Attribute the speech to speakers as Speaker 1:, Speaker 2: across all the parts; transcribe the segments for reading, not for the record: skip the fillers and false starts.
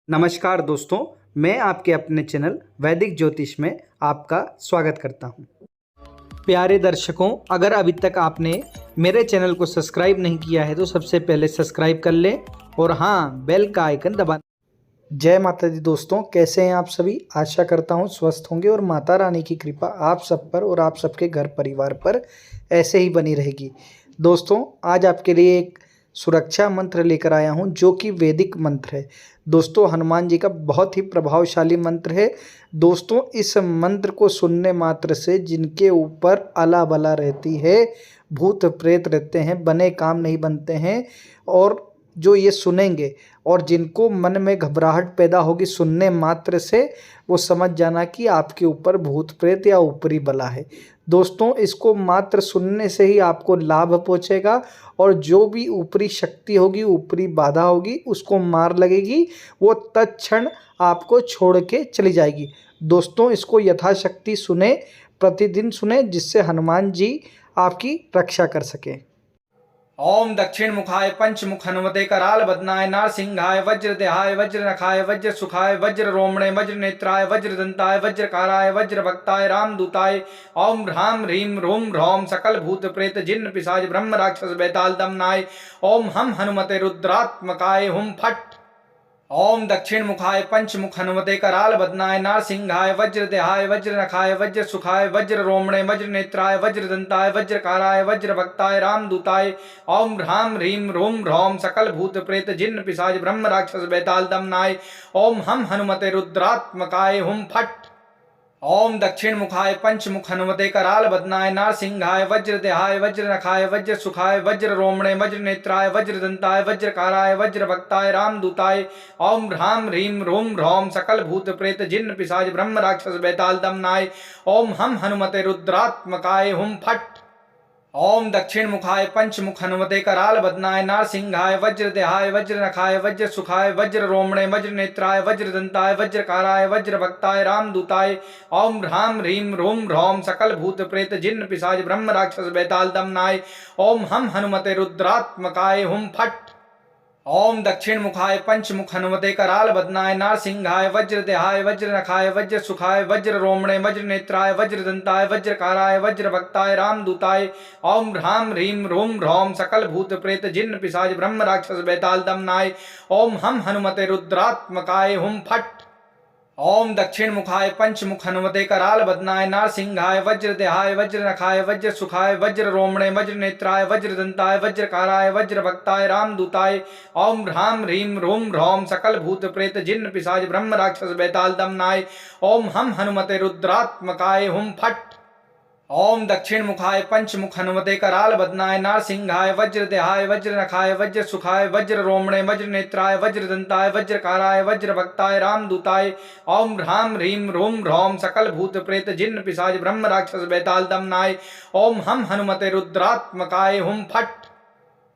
Speaker 1: नमस्कार दोस्तों, मैं आपके अपने चैनल वैदिक ज्योतिष में आपका स्वागत करता हूं। प्यारे दर्शकों, अगर अभी तक आपने मेरे चैनल को सब्सक्राइब नहीं किया है तो सबसे पहले सब्सक्राइब कर लें और हाँ, बेल का आइकन दबा। जय माता दी दोस्तों, कैसे हैं आप सभी। आशा करता हूं स्वस्थ होंगे और माता रानी की कृपा आप सब पर और आप सबके घर परिवार पर ऐसे ही बनी रहेगी। दोस्तों, आज आपके लिए एक सुरक्षा मंत्र लेकर आया हूं जो कि वैदिक मंत्र है। दोस्तों, हनुमान जी का बहुत ही प्रभावशाली मंत्र है। दोस्तों, इस मंत्र को सुनने मात्र से जिनके ऊपर अला बला रहती है, भूत प्रेत रहते हैं, बने काम नहीं बनते हैं, और जो ये सुनेंगे और जिनको मन में घबराहट पैदा होगी सुनने मात्र से, वो समझ जाना कि आपके ऊपर भूत प्रेत या ऊपरी बला है। दोस्तों, इसको मात्र सुनने से ही आपको लाभ पहुंचेगा और जो भी ऊपरी शक्ति होगी, ऊपरी बाधा होगी, उसको मार लगेगी, वो तत्क्षण आपको छोड़ के चली जाएगी। दोस्तों, इसको यथाशक्ति सुने, प्रतिदिन सुने, जिससे हनुमान जी आपकी रक्षा कर सकें।
Speaker 2: ओम दक्षिण मुखाय पंचमुख हनुमते कराल बदनाय नारसिंहाय वज्र देहाय वज्र नखाय वज्र सुखाय वज्र रोमणे वज्र नेत्राय वज्र दंताय वज्रकाराय वज्र भक्ताय रामदूताय ओम ह्राम ह्रीम रोम ह्रौम सकल भूत प्रेत जिन्न पिशाच ब्रह्म राक्षस बेताल दमनाय ओम हम हनुमते रुद्रात्मकाय हुम फट। ओम दक्षिण मुखाय पंचमुख हनुमते कराल बदनाय नारसिंहाय वज्र देहाय वज्र नखाय वज्र सुखाय वज्र रोमणे वज्र नेत्राय वज्र दंताय वज्रकाराय वज्र भक्ताय रामदूताय ओम ह्राम ह्रीम रोम ह्रौम सकल भूत प्रेत जिन्न पिशाच ब्रह्म राक्षस बेताल दमनाय ओम हम हनुमते रुद्रात्मकाय हुम फट। ओम दक्षिण मुखाय पंचमुख हनुमते कराल बदनाय नारसिंहाय वज्र देहाय वज्र नखाय वज्र सुखाय वज्र रोमणे वज्र नेत्राय वज्र दंताय वज्रकाराय वज्र भक्ताय रामदूताय ओम ह्राम ह्रीम रोम ह्रौम सकल भूत प्रेत जिन्न पिशाच ब्रह्म राक्षस बेताल दमनाय ओम हम हनुमते रुद्रात्मकाय हुम फट। ओम दक्षिण मुखाय पंचमुख हनुमते कराल बदनाय नारसिंहाय वज्र देहाय वज्र नखाय वज्र सुखाय वज्र रोमणे वज्र नेत्राय वज्र दंताय वज्रकाराय वज्र भक्ताय रामदूताय ओम ह्राम ह्रीम रोम ह्रौम सकल भूत प्रेत जिन्न पिशाच ब्रह्म राक्षस बेताल दमनाय ओम हम हनुमते रुद्रात्मकाय हुम फट। ओम दक्षिण मुखाय पंचमुख हनुमते कराल बदनाय नारसिंहाय वज्र देहाय वज्र नखाय वज्र सुखाय वज्र रोमणे वज्र नेत्राय वज्र दंताय वज्रकाराय वज्र भक्ताय रामदूताय ओम ह्राम ह्रीम रोम ह्रौम सकल भूत प्रेत जिन्न पिशाच ब्रह्म राक्षस बेताल दमनाय ओम हम हनुमते रुद्रात्मकाय हुम फट। ओम दक्षिण मुखाय पंचमुख हनुमते कराल बदनाय नारसिंहाय वज्र देहाय वज्र नखाय वज्र सुखाय वज्र रोमणे वज्र नेत्राय वज्र दंताय वज्रकाराय वज्र भक्ताय रामदूताय ओम ह्राम ह्रीम रोम ह्रौम सकल भूत प्रेत जिन्न पिशाच ब्रह्म राक्षस बेताल दमनाय ओम हम हनुमते रुद्रात्मकाय हुम फट। ओम दक्षिण मुखाय पंचमुख हनुमते कराल बदनाय नारसिंहाय वज्र देहाय वज्र नखाय वज्र सुखाय वज्र रोमणे वज्र नेत्राय वज्र दंताय वज्रकाराय वज्र भक्ताय रामदूताय ओम ह्राम ह्रीम रोम ह्रौम सकल भूत प्रेत जिन्न पिशाच ब्रह्म राक्षस बेताल दमनाय ओम हम हनुमते रुद्रात्मकाय हुम फट।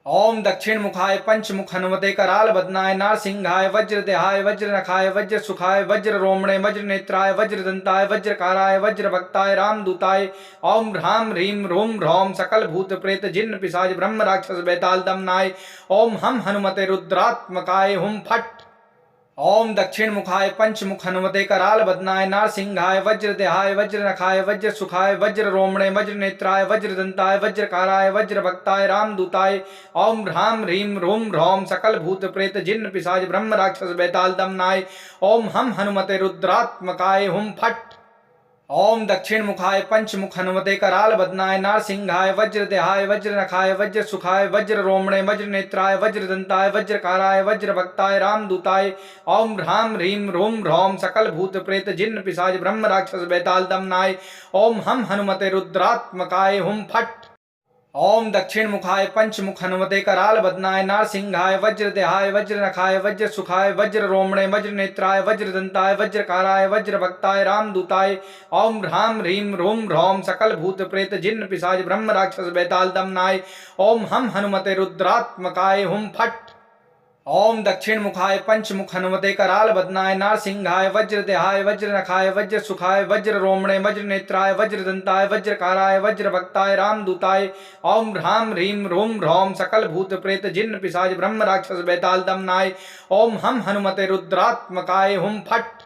Speaker 2: ओम दक्षिण मुखाय पंचमुख हनुमते कराल बदनाय नारसिंहाय वज्र देहाय वज्र नखाय वज्र सुखाय वज्र रोमणे वज्र नेत्राय वज्र दंताय वज्रकाराय वज्र भक्ताय रामदूताय ओम ह्राम ह्रीम रोम ह्रौम सकल भूत प्रेत जिन्न पिशाच ब्रह्म राक्षस बेताल दमनाय ओम हम हनुमते रुद्रात्मकाय हुम फट। ओम दक्षिण मुखाय पंचमुख हनुमते कराल बदनाय नारसिंहाय वज्र देहाय वज्र नखाय वज्र सुखाय वज्र रोमणे वज्र नेत्राय वज्र दंताय वज्रकाराय वज्र भक्ताय रामदूताय ओम ह्राम ह्रीम रोम ह्रौम सकल भूत प्रेत जिन्न पिशाच ब्रह्म राक्षस बेताल दमनाय ओम हम हनुमते रुद्रात्मकाय हुम फट। ओम दक्षिण मुखाय पंचमुख हनुमते कराल बदनाय नारसिंहाय वज्र देहाय वज्र नखाय वज्र सुखाय वज्र रोमणे वज्र नेत्राय वज्र दंताय वज्रकाराय वज्र भक्ताय रामदूताय ओम ह्राम ह्रीम रोम ह्रौम सकल भूत प्रेत जिन्न पिशाच ब्रह्म राक्षस बेताल दमनाय ओम हम हनुमते रुद्रात्मकाय हुम फट। ओम दक्षिण मुखाय पंचमुख हनुमते कराल बदनाय नारसिंहाय वज्र देहाय वज्र नखाय वज्र सुखाय वज्र रोमणे वज्र नेत्राय वज्र दंताय वज्रकाराय वज्र भक्ताय रामदूताय ओम ह्राम ह्रीम रोम ह्रौम सकल भूत प्रेत जिन्न पिशाच ब्रह्म राक्षस बेताल दमनाय ओम हम हनुमते रुद्रात्मकाय हुम फट। ओम दक्षिण मुखाय पंचमुख हनुमते कराल बदनाय नारसिंहाय वज्रदेहाय वज्रनखाय वज्र सुखाय वज्र रोमणे वज्र नेत्राय वज्र दंताय वज्रकाराय वज्र भक्ताय रामदूताय ओम ह्राम ह्रीम रोम ह्रौम सकल भूत प्रेत जिन्न पिशाच ब्रह्म राक्षस बेताल दमनाय ओम हम हनुमते रुद्रात्मकाय हुम फट।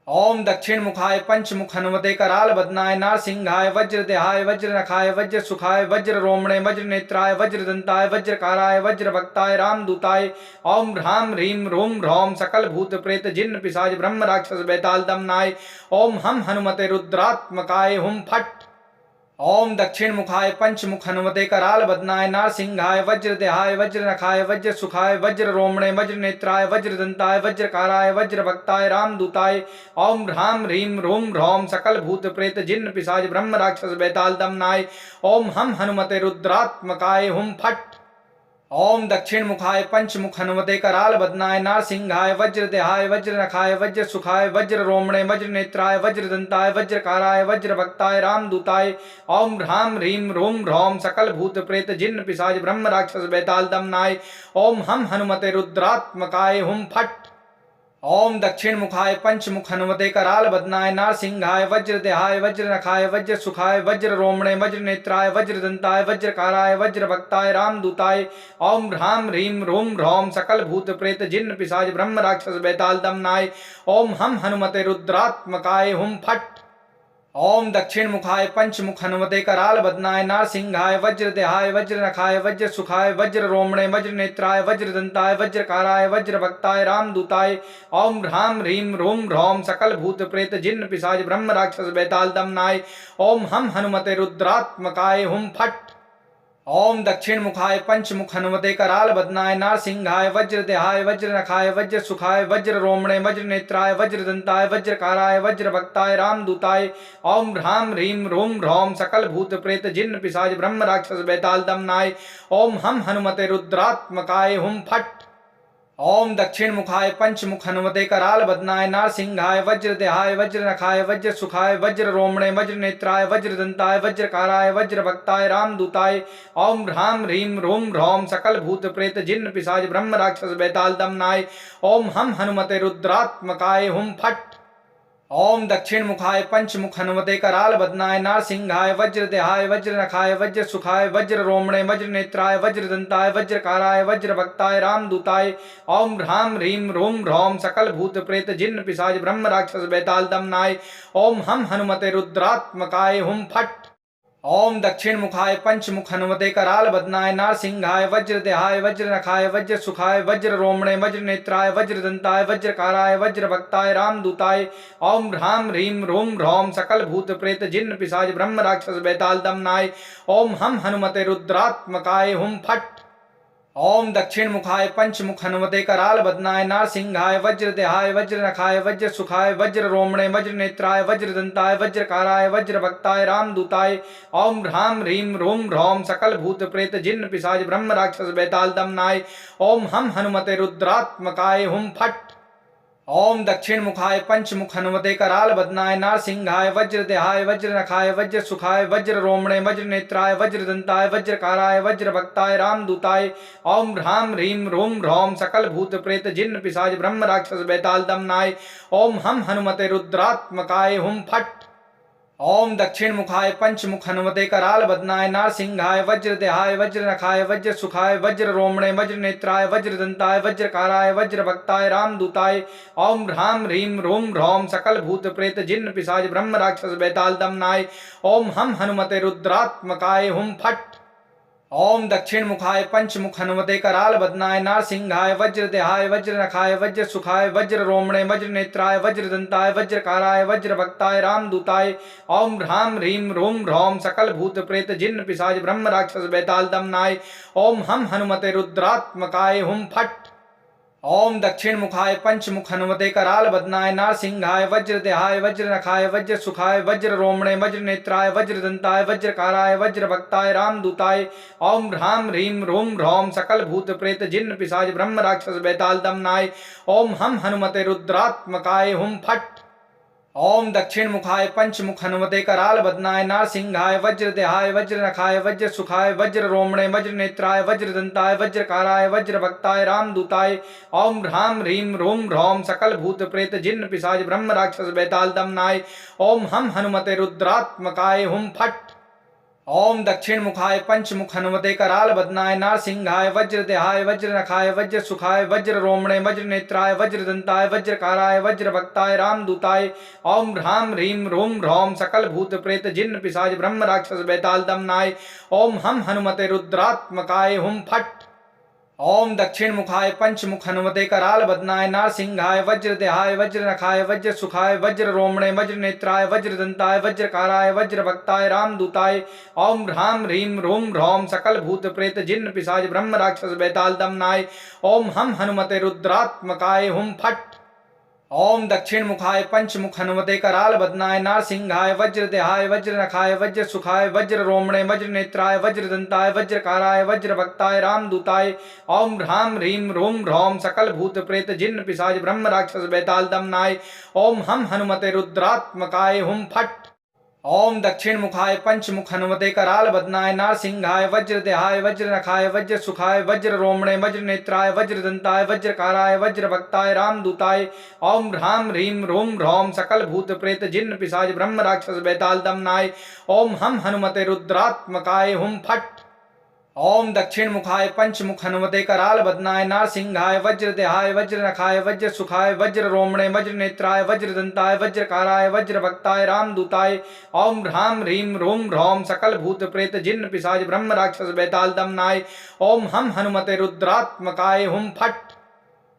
Speaker 2: ओम दक्षिण मुखाय पंचमुख हनुमते कराल बदनाय नारसिंहाय वज्रदेहाय वज्रनखाय वज्र सुखाय वज्र रोमणे वज्र नेत्राय वज्र दंताय वज्रकाराय वज्र भक्ताय रामदूताय ओम ह्राम ह्रीम रोम ह्रौम सकल भूत प्रेत जिन्न पिशाच ब्रह्म राक्षस बेताल दमनाय ओम हम हनुमते रुद्रात्मकाय हुम फट। ओम दक्षिण मुखाय पंचमुख हनुमते कराल बदनाय नारसिंहाय वज्रदेहाय वज्रनखाय वज्र सुखाय वज्र रोमणे वज्र नेत्राय वज्र दंताय वज्रकाराय वज्र भक्ताय रामदूताय ओम ह्राम ह्रीम रोम ह्रौम सकल भूत प्रेत जिन्न पिशाच ब्रह्म राक्षस बेताल दमनाय ओम हम हनुमते रुद्रात्मकाय हुम फट। ओम दक्षिण मुखाय पंचमुख हनुमते कराल बदनाय नारसिंहाय वज्रदेहाय वज्रनखाय वज्र सुखाय वज्र रोमणे वज्र नेत्राय वज्र दंताय वज्रकाराय वज्र भक्ताय रामदूताय ओम ह्राम ह्रीम रोम ह्रौम सकल भूत प्रेत जिन्न पिशाच ब्रह्म राक्षस बेताल दमनाय ओम हम हनुमते रुद्रात्मकाय हुम फट। ओम दक्षिण मुखाय पंचमुख हनुमते कराल बदनाय नारसिंहाय वज्रदेहाय वज्रनखाय वज्र सुखाय वज्र रोमणे वज्र नेत्राय वज्र दंताय वज्रकाराय वज्र भक्ताय रामदूताय ओम ह्राम ह्रीम रोम ह्रौम सकल भूत प्रेत जिन्न पिशाच ब्रह्म राक्षस बेताल दमनाय ओम हम हनुमते रुद्रात्मकाय हुम फट। ओम दक्षिण मुखाय पंचमुख हनुमते कराल बदनाय नारसिंहाय वज्रदेहाय वज्रनखाय वज्र सुखाय वज्र रोमणे वज्र नेत्राय वज्र दंताय वज्रकाराय वज्र भक्ताय रामदूताय ओम ह्राम ह्रीम रोम ह्रौम सकल भूत प्रेत जिन्न पिशाच ब्रह्म राक्षस बेताल दमनाय ओम हम हनुमते रुद्रात्मकाय हुम फट। ओम दक्षिण मुखाय पंचमुख हनुमते कराल बदनाय नारसिंहाय वज्रदेहाय वज्रनखाय वज्र सुखाय वज्र रोमणे वज्र नेत्राय वज्र दंताय वज्रकाराय वज्र भक्ताय रामदूताय ओम ह्राम ह्रीम रोम ह्रौम सकल भूत प्रेत जिन्न पिशाच ब्रह्म राक्षस बेताल दमनाय ओम हम हनुमते रुद्रात्मकाय हुम फट। ओम दक्षिण मुखाय पंचमुख हनुमते कराल बदनाय नारसिंहाय वज्रदेहाय वज्रनखाय वज्र सुखाय वज्र रोमणे वज्र नेत्राय वज्र दंताय वज्रकाराय वज्र भक्ताय रामदूताय ओम ह्राम ह्रीम रोम ह्रौम सकल भूत प्रेत जिन्न पिशाच ब्रह्म राक्षस बेताल दमनाय ओम हम हनुमते रुद्रात्मकाय हुम फट। ओम दक्षिण मुखाय पंचमुख हनुमते कराल बदनाय नारसिंहाय वज्रदेहाय वज्रनखाय वज्र सुखाय वज्र रोमणे वज्र नेत्राय वज्र दंताय वज्रकाराय वज्र भक्ताय रामदूताय ओम ह्राम ह्रीम रोम ह्रौम सकल भूत प्रेत जिन्न पिशाच ब्रह्म राक्षस बेताल दमनाय ओम हम हनुमते रुद्रात्मकाय हुम फट। ओम दक्षिण मुखाय पंचमुख हनुमते कराल बदनाय नारसिंहाय वज्रदेहाय वज्रनखाय वज्र सुखाय वज्र रोमणे वज्र नेत्राय वज्र दंताय वज्रकाराय वज्र भक्ताय रामदूताय ओम ह्राम ह्रीम रोम ह्रौम सकल भूत प्रेत जिन्न पिशाच ब्रह्म राक्षस बेताल दमनाय ओम हम हनुमते रुद्रात्मकाय हुम फट। ओम दक्षिण मुखाय पंचमुख हनुमते कराल बदनाय नारसिंहाय वज्रदेहाय वज्रनखाय वज्र सुखाय वज्र रोमणे वज्र नेत्राय वज्र दंताय वज्रकाराय वज्र भक्ताय रामदूताय ओम ह्राम ह्रीम रोम ह्रौम सकल भूत प्रेत जिन्न पिशाच ब्रह्म राक्षस बेताल दमनाय ओम हम हनुमते रुद्रात्मकाय हुम फट। ओम दक्षिण मुखाय पंचमुख हनुमते कराल बदनाय नारसिंहाय वज्रदेहाय वज्रनखाय वज्र सुखाय वज्र रोमणे वज्र नेत्राय वज्र दंताय वज्रकाराय वज्र भक्ताय रामदूताय ओम ह्राम ह्रीम रोम ह्रौम सकल भूत प्रेत जिन्न पिशाच ब्रह्म राक्षस बेताल दमनाय ओम हम हनुमते रुद्रात्मकाय हुम फट। ओम दक्षिण मुखाय पंचमुख हनुमते कराल बदनाय नारसिंहाय वज्रदेहाय वज्रनखाय वज्र सुखाय वज्र रोमणे वज्र नेत्राय वज्र दंताय वज्रकाराय वज्र भक्ताय रामदूताय ओम ह्राम ह्रीम रोम ह्रौम सकल भूत प्रेत जिन्न पिशाच ब्रह्म राक्षस बेताल दमनाय ओम हम हनुमते रुद्रात्मकाय हुम फट। ओम दक्षिण मुखाय पंचमुख हनुमते कराल बदनाय नारसिंहाय वज्रदेहाय वज्रनखाय वज्र सुखाय वज्र रोमणे वज्र नेत्राय वज्र दंताय वज्रकाराय वज्र भक्ताय रामदूताय ओम ह्राम ह्रीम रोम ह्रौम सकल भूत प्रेत जिन्न पिशाच ब्रह्म राक्षस बेताल दमनाय ओम हम हनुमते रुद्रात्मकाय हुम फट। ओम दक्षिण मुखाय पंचमुख हनुमते कराल बदनाय नारसिंहाय वज्रदेहाय वज्रनखाय वज्र सुखाय वज्र रोमणे वज्र नेत्राय वज्र दंताय वज्रकाराय वज्र भक्ताय रामदूताय ओम ह्राम ह्रीम रोम ह्रौम सकल भूत प्रेत जिन्न पिशाच ब्रह्म राक्षस बेताल दमनाय ओम हम हनुमते रुद्रात्मकाय हुम फट। ओम दक्षिण मुखाय पंचमुख हनुमते कराल बदनाय नारसिंहाय वज्रदेहाय वज्रनखाय वज्र सुखाय वज्र रोमणे वज्र नेत्राय वज्र दंताय वज्रकाराय वज्र भक्ताय रामदूताय ओम ह्राम ह्रीम रोम ह्रौम सकल भूत प्रेत जिन्न पिशाच ब्रह्म राक्षस बेताल दमनाय ओम हम हनुमते रुद्रात्मकाय हुम फट। ओम दक्षिण मुखाय पंचमुख हनुमते कराल बदनाय नारसिंहाय वज्रदेहाय वज्रनखाय वज्र सुखाय वज्र रोमणे वज्र नेत्राय वज्र दंताय वज्रकाराय वज्र भक्ताय रामदूताय ओम ह्राम ह्रीम रोम ह्रौम सकल भूत प्रेत जिन्न पिशाच ब्रह्म राक्षस बेताल दमनाय ओम हम हनुमते रुद्रात्मकाय हुम फट। ओम दक्षिण मुखाय पंचमुख हनुमते कराल बदनाय नारसिंहाय वज्रदेहाय वज्रनखाय वज्र सुखाय वज्र रोमणे वज्र नेत्राय वज्र दंताय वज्रकाराय वज्र भक्ताय रामदूताय ओम ह्राम ह्रीम रोम ह्रौम सकल भूत प्रेत जिन्न पिशाच ब्रह्म राक्षस बेताल दमनाय ओम हम हनुमते रुद्रात्मकाय हुम फट। ओम दक्षिण मुखाय पंचमुख हनुमते कराल बदनाय नारसिंहाय वज्रदेहाय वज्रनखाय वज्र सुखाय वज्र रोमणे वज्र नेत्राय वज्र दंताय वज्रकाराय वज्र भक्ताय रामदूताय ओम ह्राम ह्रीम रोम ह्रौम सकल भूत प्रेत जिन्न पिशाच ब्रह्म राक्षस बेताल दमनाय ओम हम हनुमते रुद्रात्मकाय हुम फट। ओम दक्षिण मुखाय पंचमुख हनुमते कराल बदनाय नारसिंहाय वज्रदेहाय वज्रनखाय वज्र सुखाय वज्र रोमणे वज्र नेत्राय वज्र दंताय वज्रकाराय वज्र भक्ताय रामदूताय ओम ह्राम ह्रीम रोम ह्रौम सकल भूत प्रेत जिन्न पिशाच ब्रह्म राक्षस बेताल दमनाय ओम हम हनुमते रुद्रात्मकाय हुम फट। ओम दक्षिण मुखाय पंचमुख हनुमते कराल बदनाय नारसिंहाय वज्रदेहाय वज्रनखाय वज्र सुखाय वज्र रोमणे वज्र नेत्राय वज्र दंताय वज्रकाराय वज्र भक्ताय रामदूताय ओम ह्राम ह्रीम रोम ह्रौम सकल भूत प्रेत जिन्न पिशाच ब्रह्म राक्षस बेताल दमनाय ओम हम हनुमते रुद्रात्मकाय हुम फट।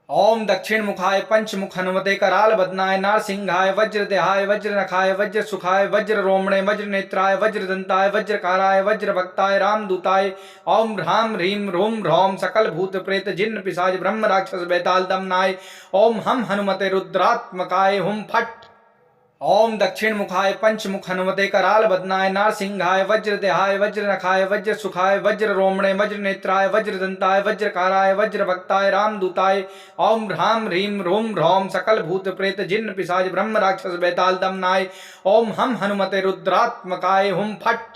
Speaker 2: ओम दक्षिण मुखाय पंचमुख हनुमते कराल बदनाय नारसिंहाय वज्रदेहाय वज्रनखाय वज्र सुखाय वज्र रोमणे वज्र नेत्राय वज्र दंताय वज्रकाराय वज्र भक्ताय रामदूताय ओम ह्राम ह्रीम रोम ह्रौम सकल भूत प्रेत जिन्न पिशाच ब्रह्म राक्षस बेताल दमनाय ओम हम हनुमते रुद्रात्मकाय हुम फट। ओम दक्षिण मुखाय पंचमुख हनुमते कराल बदनाय नारसिंहाय वज्रदेहाय वज्रनखाय वज्र सुखाय वज्र रोमणे वज्र नेत्राय वज्र दंताय वज्रकाराय वज्र भक्ताय रामदूताय ओम ह्राम ह्रीम रोम ह्रौम सकल भूत प्रेत जिन्न पिशाच ब्रह्म राक्षस बेताल दमनाय ओम हम हनुमते रुद्रात्मकाय हुम फट।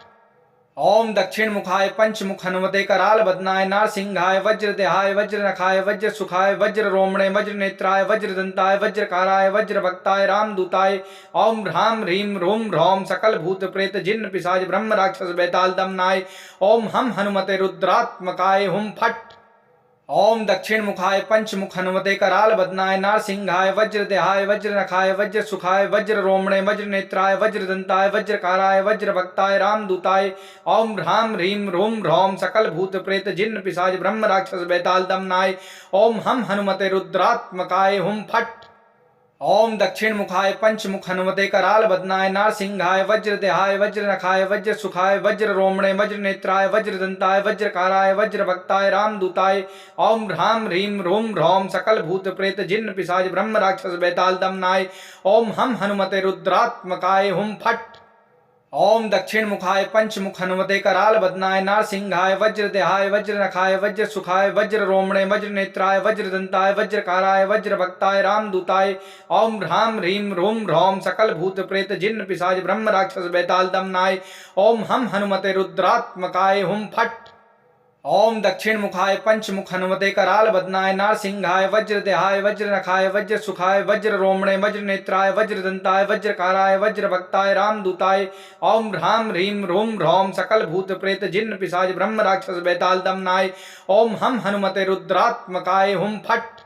Speaker 2: ओम दक्षिण मुखाय पंचमुख हनुमते कराल बदनाय नारसिंहाय वज्रदेहाय वज्रनखाय वज्र सुखाय वज्र रोमणे वज्र नेत्राय वज्र दंताय वज्रकाराय वज्र भक्ताय रामदूताय ओम ह्राम ह्रीम रोम ह्रौम सकल भूत प्रेत जिन्न पिशाच ब्रह्म राक्षस बेताल दमनाय ओम हम हनुमते रुद्रात्मकाय हुम फट। ओम दक्षिण मुखाय पंचमुख हनुमते कराल बदनाय नारसिंहाय वज्रदेहाय वज्रनखाय वज्र सुखाय वज्र रोमणे वज्र नेत्राय वज्र दंताय वज्रकाराय वज्र भक्ताय रामदूताय ओम ह्राम ह्रीम रोम ह्रौम सकल भूत प्रेत जिन्न पिशाच ब्रह्म राक्षस बेताल दमनाय ओम हम हनुमते रुद्रात्मकाय हुम फट। ओम दक्षिण मुखाय पंचमुख हनुमते कराल बदनाय नारसिंहाय वज्रदेहाय वज्रनखाय वज्र सुखाय वज्र रोमणे वज्र नेत्राय वज्र दंताय वज्रकाराय वज्र भक्ताय रामदूताय ओम ह्राम ह्रीम रोम ह्रौम सकल भूत प्रेत जिन्न पिशाच ब्रह्म राक्षस बेताल दमनाय ओम हम हनुमते रुद्रात्मकाय हुम फट। ओम दक्षिण मुखाय पंचमुख हनुमते कराल बदनाय नारसिंहाय वज्रदेहाय वज्रनखाय वज्र सुखाय वज्र रोमणे वज्र नेत्राय वज्र दंताय वज्रकाराय वज्र भक्ताय रामदूताय ओम ह्राम ह्रीम रोम ह्रौम सकल भूत प्रेत जिन्न पिशाच ब्रह्म राक्षस बेताल दमनाय ओम हम हनुमते रुद्रात्मकाय हुम फट। ओम दक्षिण मुखाय पंचमुख हनुमते कराल बदनाय नारसिंहाय वज्रदेहाय वज्रनखाय वज्र सुखाय वज्र रोमणे वज्र नेत्राय वज्र दंताय वज्रकाराय वज्र भक्ताय रामदूताय ओम ह्राम ह्रीम रोम ह्रौम सकल भूत प्रेत जिन्न पिशाच ब्रह्म राक्षस बेताल दमनाय ओम हम हनुमते रुद्रात्मकाय हुम फट।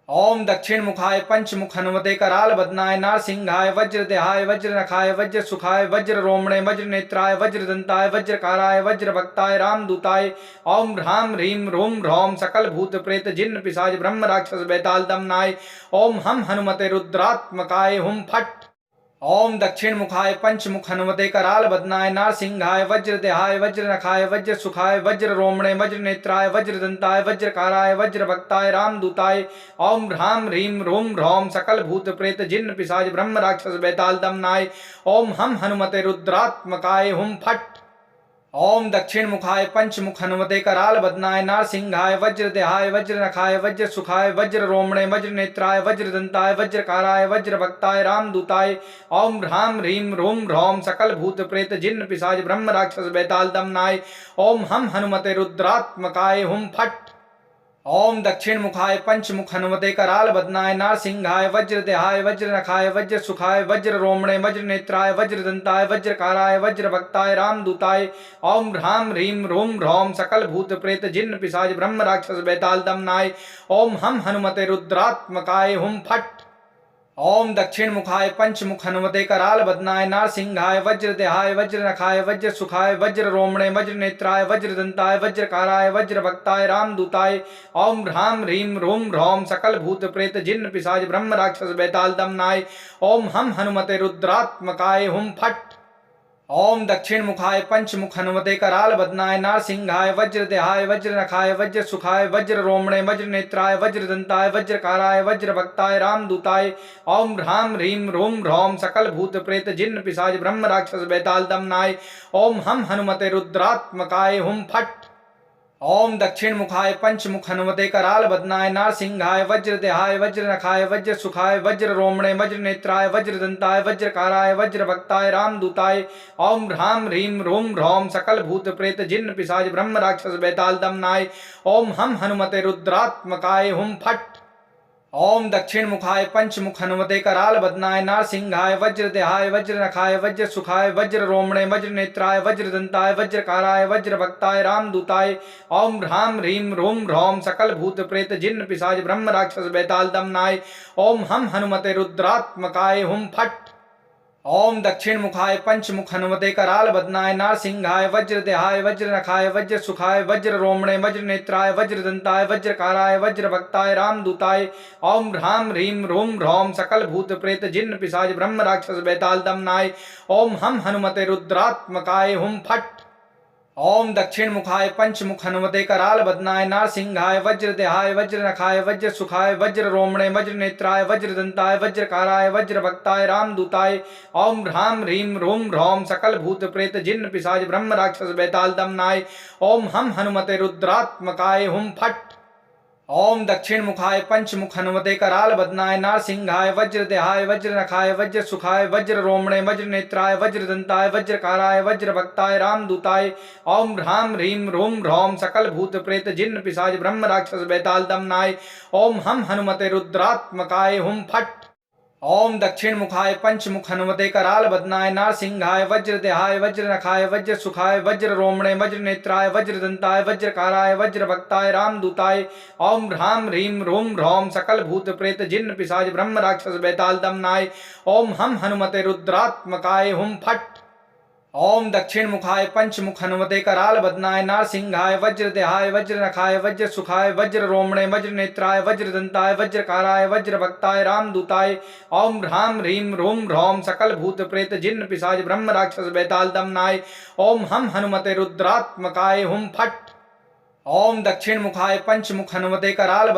Speaker 2: ओम दक्षिण मुखाय पंचमुख हनुमते कराल बदनाय नारसिंहाय वज्रदेहाय वज्रनखाय वज्र सुखाय वज्र रोमणे वज्र नेत्राय वज्र दंताय वज्रकाराय वज्र भक्ताय रामदूताय ओम ह्राम ह्रीम रोम ह्रौम सकल भूत प्रेत जिन्न पिशाच ब्रह्म राक्षस बेताल दमनाय ओम हम हनुमते रुद्रात्मकाय हुम फट। ओम दक्षिण मुखाय पंचमुख हनुमते कराल बदनाय नारसिंहाय वज्रदेहाय वज्रनखाय वज्र सुखाय वज्र रोमणे वज्र नेत्राय वज्र दंताय वज्रकाराय वज्र भक्ताय रामदूताय ओम ह्राम ह्रीम रोम ह्रौम सकल भूत प्रेत जिन्न पिशाच ब्रह्म राक्षस बेताल दमनाय ओम हम हनुमते रुद्रात्मकाय हुम फट। ओम दक्षिण मुखाय पंचमुख हनुमते कराल बदनाय नारसिंहाय वज्रदेहाय वज्रनखाय वज्र सुखाय वज्र रोमणे वज्र नेत्राय वज्र दंताय वज्रकाराय वज्र भक्ताय रामदूताय ओम ह्राम ह्रीम रोम ह्रौम सकल भूत प्रेत जिन्न पिशाच ब्रह्म राक्षस बेताल दमनाय ओम हम हनुमते रुद्रात्मकाय हुम फट। ओम दक्षिण मुखाय पंचमुख हनुमते कराल बदनाय नारसिंहाय वज्रदेहाय वज्रनखाय वज्र सुखाय वज्र रोमणे वज्र नेत्राय वज्र दंताय वज्रकाराय वज्र भक्ताय रामदूताय ओम ह्राम ह्रीम रोम ह्रौम सकल भूत प्रेत जिन्न पिशाच ब्रह्म राक्षस बेताल दमनाय ओम हम हनुमते रुद्रात्मकाय हुम फट। ओम दक्षिण मुखाय पंचमुख हनुमते कराल बदनाय नारसिंहाय वज्रदेहाय वज्रनखाय वज्र सुखाय वज्र रोमणे वज्र नेत्राय वज्र दंताय वज्रकाराय वज्र भक्ताय रामदूताय ओम ह्राम ह्रीम रोम ह्रौम सकल भूत प्रेत जिन्न पिशाच ब्रह्म राक्षस बेताल दमनाय ओम हम हनुमते रुद्रात्मकाय हुम फट। ओम दक्षिण मुखाय पंचमुख हनुमते कराल बदनाय नारसिंहाय वज्रदेहाय वज्रनखाय वज्र सुखाय वज्र रोमणे वज्र नेत्राय वज्र दंताय वज्रकाराय वज्र भक्ताय रामदूताय ओम ह्राम ह्रीम रोम ह्रौम सकल भूत प्रेत जिन्न पिशाच ब्रह्म राक्षस बेताल दमनाय ओम हम हनुमते रुद्रात्मकाय हुम फट। ओम दक्षिण मुखाय पंचमुख हनुमते कराल बदनाय नारसिंहाय वज्रदेहाय वज्रनखाय वज्र सुखाय वज्र रोमणे वज्र नेत्राय वज्र दंताय वज्रकाराय वज्र भक्ताय रामदूताय ओम ह्राम ह्रीम रोम ह्रौम सकल भूत प्रेत जिन्न पिशाच ब्रह्म राक्षस बेताल दमनाय ओम हम हनुमते रुद्रात्मकाय हुम फट। ओम दक्षिण मुखाय पंचमुख हनुमते कराल बदनाय नारसिंहाय वज्रदेहाय वज्रनखाय वज्र सुखाय वज्र रोमणे वज्र नेत्राय वज्र दंताय वज्रकाराय वज्र भक्ताय रामदूताय ओम ह्राम ह्रीम रोम ह्रौम सकल भूत प्रेत जिन्न पिशाच ब्रह्म राक्षस बेताल दमनाय ओम हम हनुमते रुद्रात्मकाय हुम फट। ओम दक्षिण मुखाय पंचमुख हनुमते कराल बदनाय नारसिंहाय वज्रदेहाय वज्रनखाय वज्र सुखाय वज्र रोमणे वज्र नेत्राय वज्र दंताय वज्रकाराय वज्र भक्ताय रामदूताय ओम ह्राम ह्रीम रोम ह्रौम सकल भूत प्रेत जिन्न पिशाच ब्रह्म राक्षस बेताल दमनाय ओम हम हनुमते रुद्रात्मकाय हुम फट। ओम दक्षिण मुखाय पंचमुख हनुमते कराल बदनाय नारसिंहाय वज्रदेहाय वज्रनखाय वज्र सुखाय वज्र रोमणे वज्र नेत्राय वज्र दंताय वज्रकाराय वज्र भक्ताय रामदूताय ओम ह्राम ह्रीम रोम ह्रौम सकल भूत प्रेत जिन्न पिशाच ब्रह्म राक्षस बेताल दमनाय ओम हम हनुमते रुद्रात्मकाय हुम फट। ओम दक्षिण मुखाय पंचमुख हनुमते कराल बदनाय नारसिंहाय वज्रदेहाय वज्रनखाय वज्र सुखाय वज्र रोमणे वज्र नेत्राय वज्र दंताय वज्रकाराय वज्र भक्ताय रामदूताय ओम ह्राम ह्रीम रोम ह्रौम सकल भूत प्रेत जिन्न पिशाच ब्रह्म राक्षस बेताल दमनाय ओम हम हनुमते रुद्रात्मकाय हुम फट। ओम दक्षिण मुखाय पंचमुख हनुमते कराल बदनाय नारसिंहाय वज्रदेहाय वज्रनखाय वज्र सुखाय वज्र रोमणे वज्र नेत्राय वज्र दंताय वज्रकाराय वज्र भक्ताय रामदूताय ओम ह्राम ह्रीम रोम ह्रौम सकल भूत प्रेत जिन्न पिशाच ब्रह्म राक्षस बेताल दमनाय ओम हम हनुमते रुद्रात्मकाय हुम फट। ओम दक्षिण मुखाय पंचमुख हनुमते कराल बदनाय नारसिंहाय वज्रदेहाय वज्रनखाय वज्र सुखाय वज्र रोमणे वज्र नेत्राय वज्र दंताय वज्रकाराय वज्र भक्ताय रामदूताय ओम ह्राम ह्रीम रोम ह्रौम सकल भूत प्रेत जिन्न पिशाच ब्रह्म राक्षस बेताल दमनाय ओम हम हनुमते रुद्रात्मकाय हुम फट। ओम दक्षिण मुखाय पंचमुख हनुमते कराल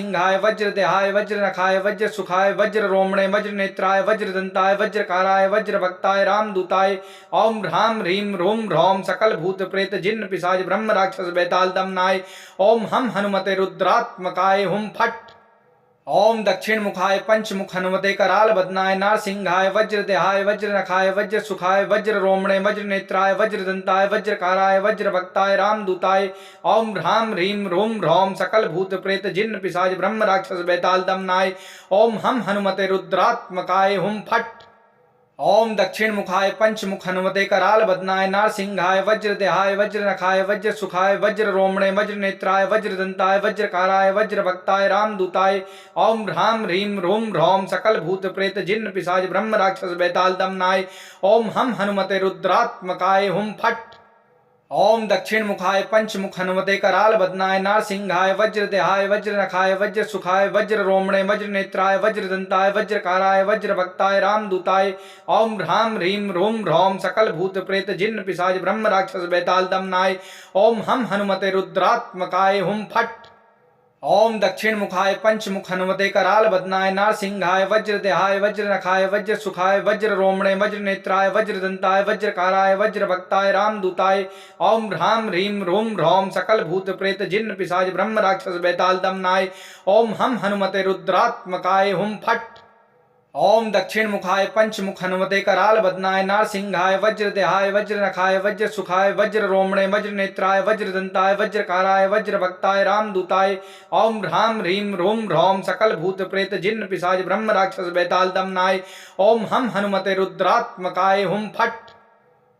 Speaker 2: बदनाय नारसिंहाय वज्रदेहाय वज्रनखाय वज्र सुखाय वज्र रोमणे वज्र नेत्राय वज्र दंताय वज्रकाराय वज्र भक्ताय रामदूताय ओम ह्राम ह्रीम रोम ह्रौम सकल भूत प्रेत जिन्न पिशाच ब्रह्म राक्षस बेताल दमनाय ओम हम हनुमते रुद्रात्मकाय हुम फट। ओम दक्षिण मुखाय पंचमुख हनुमते कराल बदनाय नारसिंहाय वज्रदेहाय वज्रनखाय वज्र सुखाय वज्र रोमणे वज्र नेत्राय वज्र दंताय वज्रकाराय वज्र भक्ताय रामदूताय ओम ह्राम ह्रीम रोम ह्रौम सकल भूत प्रेत जिन्न पिशाच ब्रह्म राक्षस बेताल दमनाय ओम हम हनुमते रुद्रात्मकाय हुम फट। ओम दक्षिण मुखाय पंचमुख हनुमते कराल बदनाय नारसिंहाय वज्रदेहाय वज्रनखाय वज्र सुखाय वज्र रोमणे वज्र नेत्राय वज्र दंताय वज्रकाराय वज्र भक्ताय रामदूताय ओम ह्राम ह्रीम रोम ह्रौम सकल भूत प्रेत जिन्न पिशाच ब्रह्म राक्षस बेताल दमनाय ओम हम हनुमते रुद्रात्मकाय हुम फट। ओम दक्षिण मुखाय पंचमुख हनुमते कराल बदनाय नारसिंहाय वज्रदेहाय वज्रनखाय वज्र सुखाय वज्र रोमणे वज्र नेत्राय वज्र दंताय वज्रकाराय वज्र भक्ताय रामदूताय ओम ह्राम ह्रीम रोम ह्रौम सकल भूत प्रेत जिन्न पिशाच ब्रह्म राक्षस बेताल दमनाय ओम हम हनुमते रुद्रात्मकाय हुम फट। ओम दक्षिण मुखाय पंचमुख हनुमते कराल बदनाय नारसिंहाय वज्रदेहाय वज्रनखाय वज्र सुखाय वज्र रोमणे वज्र नेत्राय वज्र दंताय वज्रकाराय वज्र भक्ताय रामदूताय ओम ह्राम ह्रीम रोम ह्रौम सकल भूत प्रेत जिन्न पिशाच ब्रह्म राक्षस बेताल दमनाय ओम हम हनुमते रुद्रात्मकाय हुम फट। ओम दक्षिण मुखाय पंचमुख हनुमते कराल बदनाय नारसिंहाय वज्रदेहाय वज्रनखाय वज्र सुखाय वज्र रोमणे वज्र नेत्राय वज्र दंताय वज्रकाराय वज्र भक्ताय रामदूताय ओम ह्राम ह्रीम रोम ह्रौम सकल भूत प्रेत जिन्न पिशाच ब्रह्म राक्षस बेताल दमनाय ओम हम हनुमते रुद्रात्मकाय हुम फट।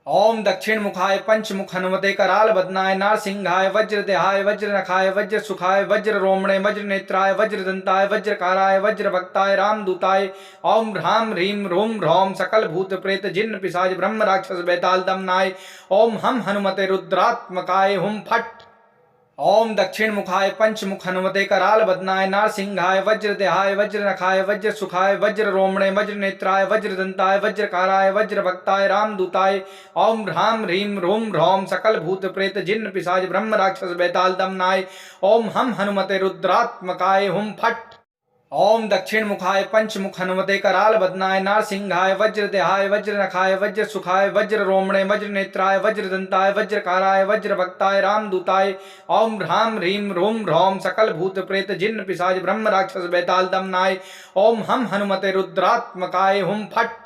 Speaker 2: ओम दक्षिण मुखाय पंचमुख हनुमते कराल बदनाय नारसिंहाय वज्रदेहाय वज्रनखाय वज्र सुखाय वज्र रोमणे वज्र नेत्राय वज्र दंताय वज्रकाराय वज्र भक्ताय रामदूताय ओम ह्राम ह्रीम रोम ह्रौम सकल भूत प्रेत जिन्न पिशाच ब्रह्म राक्षस बेताल दमनाय ओम हम हनुमते रुद्रात्मकाय हुम फट। ओम दक्षिण मुखाय पंचमुख हनुमते कराल बदनाय नारसिंहाय वज्रदेहाय वज्रनखाय वज्र सुखाय वज्र रोमणे वज्र नेत्राय वज्र दंताय वज्रकाराय वज्र भक्ताय रामदूताय ओम ह्राम ह्रीम रोम ह्रौम सकल भूत प्रेत जिन्न पिशाच ब्रह्म राक्षस बेताल दमनाय ओम हम हनुमते रुद्रात्मकाय हुम फट। ओम दक्षिण मुखाय पंचमुख हनुमते कराल बदनाय नारसिंहाय वज्रदेहाय वज्रनखाय वज्र सुखाय वज्र रोमणे वज्र नेत्राय वज्र दंताय वज्रकाराय वज्र भक्ताय रामदूताय ओम ह्राम ह्रीम रोम ह्रौम सकल भूत प्रेत जिन्न पिशाच ब्रह्म राक्षस बेताल दमनाय ओम हम हनुमते रुद्रात्मकाय हुम फट।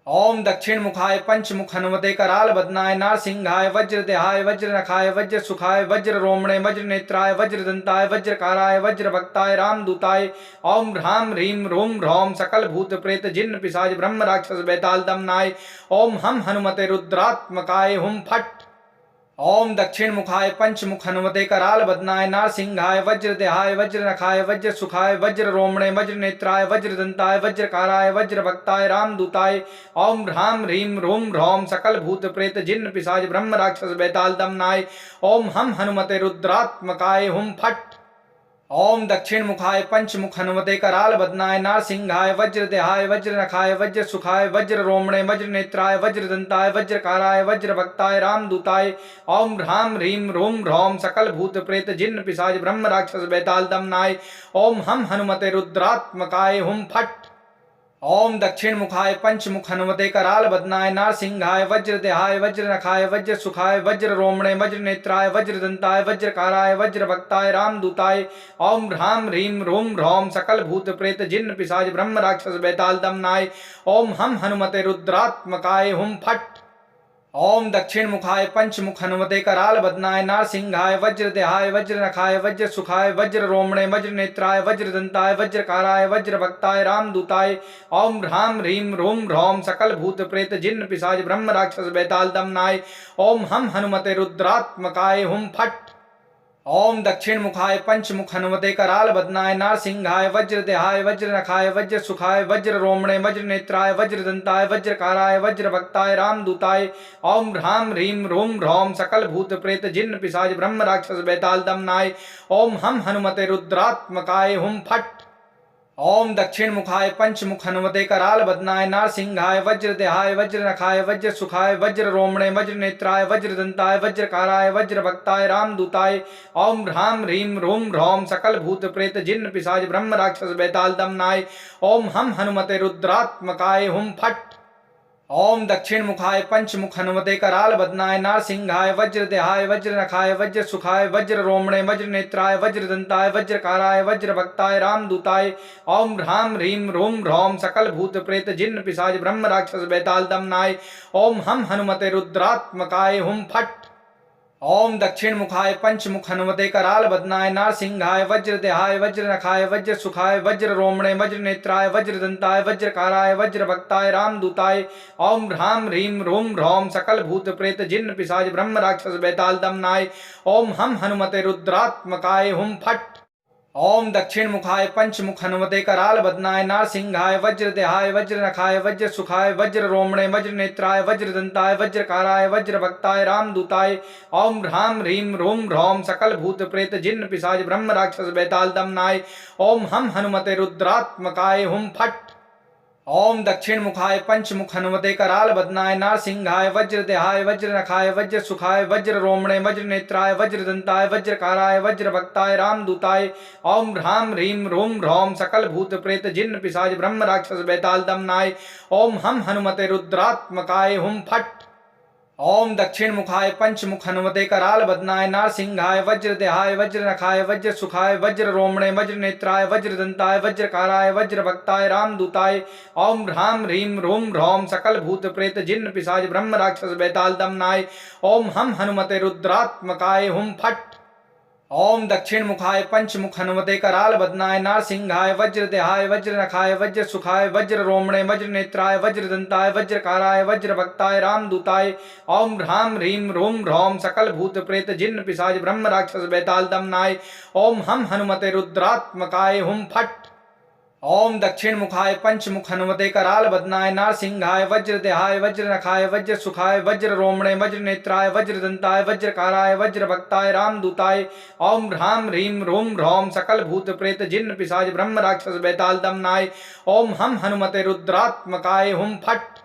Speaker 2: ओम दक्षिण मुखाय पंचमुख हनुमते कराल बदनाय नारसिंहाय वज्रदेहाय वज्रनखाय वज्र सुखाय वज्र रोमणे वज्र नेत्राय वज्र दंताय वज्रकाराय वज्र भक्ताय रामदूताय ओम ह्राम ह्रीम रोम ह्रौम सकल भूत प्रेत जिन्न पिशाच ब्रह्म राक्षस बेताल दमनाय ओम हम हनुमते रुद्रात्मकाय हुम फट। ओम दक्षिण मुखाय पंचमुख हनुमते कराल बदनाय नारसिंहाय वज्रदेहाय वज्रनखाय वज्र सुखाय वज्र रोमणे वज्र नेत्राय वज्र दंताय वज्रकाराय वज्र भक्ताय रामदूताय ओम ह्राम ह्रीम रोम ह्रौम सकल भूत प्रेत जिन्न पिशाच ब्रह्म राक्षस बेताल दमनाय ओम हम हनुमते रुद्रात्मकाय हुम फट। ओम दक्षिण मुखाय पंचमुख हनुमते कराल बदनाय नारसिंहाय वज्रदेहाय वज्रनखाय वज्र सुखाय वज्र रोमणे वज्र नेत्राय वज्र दंताय वज्रकाराय वज्र भक्ताय रामदूताय ओम ह्राम ह्रीम रोम ह्रौम सकल भूत प्रेत जिन्न पिशाच ब्रह्म राक्षस बेताल दमनाय ओम हम हनुमते रुद्रात्मकाय हुम फट। ओम दक्षिण मुखाय पंचमुख हनुमते कराल बदनाय नारसिंहाय वज्रदेहाय वज्रनखाय वज्र सुखाय वज्र रोमणे वज्र नेत्राय वज्र दंताय वज्रकाराय वज्र भक्ताय रामदूताय ओम ह्राम ह्रीम रोम ह्रौम सकल भूत प्रेत जिन्न पिशाच ब्रह्म राक्षस बेताल दमनाय ओम हम हनुमते रुद्रात्मकाय हुम फट। ओम दक्षिण मुखाय पंचमुख हनुमते कराल बदनाय नारसिंहाय वज्रदेहाय वज्रनखाय वज्र सुखाय वज्र रोमणे वज्र नेत्राय वज्र दंताय वज्रकाराय वज्र भक्ताय रामदूताय ओम ह्राम ह्रीम रोम ह्रौम सकल भूत प्रेत जिन्न पिशाच ब्रह्म राक्षस बेताल दमनाय ओम हम हनुमते रुद्रात्मकाय हुम फट। ओम दक्षिण मुखाय पंचमुख हनुमते कराल बदनाय नारसिंहाय वज्रदेहाय वज्रनखाय वज्र सुखाय वज्र रोमणे वज्र नेत्राय वज्र दंताय वज्रकाराय वज्र भक्ताय रामदूताय ओम ह्राम ह्रीम रोम ह्रौम सकल भूत प्रेत जिन्न पिशाच ब्रह्म राक्षस बेताल दमनाय ओम हम हनुमते रुद्रात्मकाय हुम फट। ओम दक्षिण मुखाय पंचमुख हनुमते कराल बदनाय नारसिंहाय वज्रदेहाय वज्रनखाय वज्र सुखाय वज्र रोमणे वज्र नेत्राय वज्र दंताय वज्रकाराय वज्र भक्ताय रामदूताय ओम ह्राम ह्रीम रोम ह्रौम सकल भूत प्रेत जिन्न पिशाच ब्रह्म राक्षस बेताल दमनाय ओम हम हनुमते रुद्रात्मकाय हुम फट। ओम दक्षिण मुखाय पंचमुख हनुमते कराल बदनाय नारसिंहाय वज्रदेहाय वज्रनखाय वज्र सुखाय वज्र रोमणे वज्र नेत्राय वज्र दंताय वज्रकाराय वज्र भक्ताय रामदूताय ओम ह्राम ह्रीम रोम ह्रौम सकल भूत प्रेत जिन्न पिशाच ब्रह्म राक्षस बेताल दमनाय ओम हम हनुमते रुद्रात्मकाय हुम फट। ओम दक्षिण मुखाय पंचमुख हनुमते कराल बदनाय नारसिंहाय वज्रदेहाय वज्रनखाय वज्र सुखाय वज्र रोमणे वज्र नेत्राय वज्र दंताय वज्रकाराय वज्र भक्ताय रामदूताय ओम ह्राम ह्रीम रोम ह्रौम सकल भूत प्रेत जिन्न पिशाच ब्रह्म राक्षस बेताल दमनाय ओम हम हनुमते रुद्रात्मकाय हुम फट। ओम दक्षिण मुखाय पंचमुख हनुमते कराल बदनाय नारसिंहाय वज्रदेहाय वज्रनखाय वज्र सुखाय वज्र रोमणे वज्र नेत्राय वज्र दंताय वज्रकाराय वज्र भक्ताय रामदूताय ओम ह्राम ह्रीम रोम ह्रौम सकल भूत प्रेत जिन्न पिशाच ब्रह्म राक्षस बेताल दमनाय ओम हम हनुमते रुद्रात्मकाय हुम फट। ओम दक्षिण मुखाय पंचमुख हनुमते कराल बदनाय नारसिंहाय वज्रदेहाय वज्रनखाय वज्र सुखाय वज्र रोमणे वज्र नेत्राय वज्र दंताय वज्रकाराय वज्र भक्ताय रामदूताय ओम ह्राम ह्रीम रूम ह्रौम सकल भूत प्रेत जिन्न पिशाच ब्रह्म राक्षस बेताल दमनाय ओम हम हनुमते रुद्रात्मकाय हुम फट। ओम दक्षिण मुखाय पंचमुख हनुमते कराल बदनाय नारसिंहाय वज्रदेहाय वज्रनखाय वज्र सुखाय वज्र रोमणे वज्र नेत्राय वज्र दंताय वज्रकाराय वज्र भक्ताय रामदूताय ओम ह्राम ह्रीम रूम ह्रौम सकल भूत प्रेत जिन्न पिशाच ब्रह्म राक्षस बेताल दमनाय ओम हम हनुमते रुद्रात्मकाय हुम फट। ओम दक्षिण मुखाय पंचमुख हनुमते कराल बदनाय नारसिंहाय वज्रदेहाय वज्रनखाय वज्र सुखाय वज्र रोमणे वज्र नेत्राय वज्र दंताय वज्रकाराय वज्र भक्ताय रामदूताय ओम ह्राम ह्रीम रूम ह्रौम सकल भूत प्रेत जिन्न पिशाच ब्रह्म राक्षस बेताल दमनाय ओम हम हनुमते रुद्रात्मकाय हुम फट। ओम दक्षिण मुखाय पंचमुख हनुमते कराल बदनाय नारसिंहाय वज्रदेहाय वज्रनखाय वज्र सुखाय वज्र रोमणे वज्र नेत्राय वज्र दंताय वज्रकाराय वज्र भक्ताय रामदूताय ओम ह्राम ह्रीम रूम ह्रौम सकल भूत प्रेत जिन्न पिशाच ब्रह्म राक्षस बेताल दमनाय ओम हम हनुमते रुद्रात्मकाय हुम फट।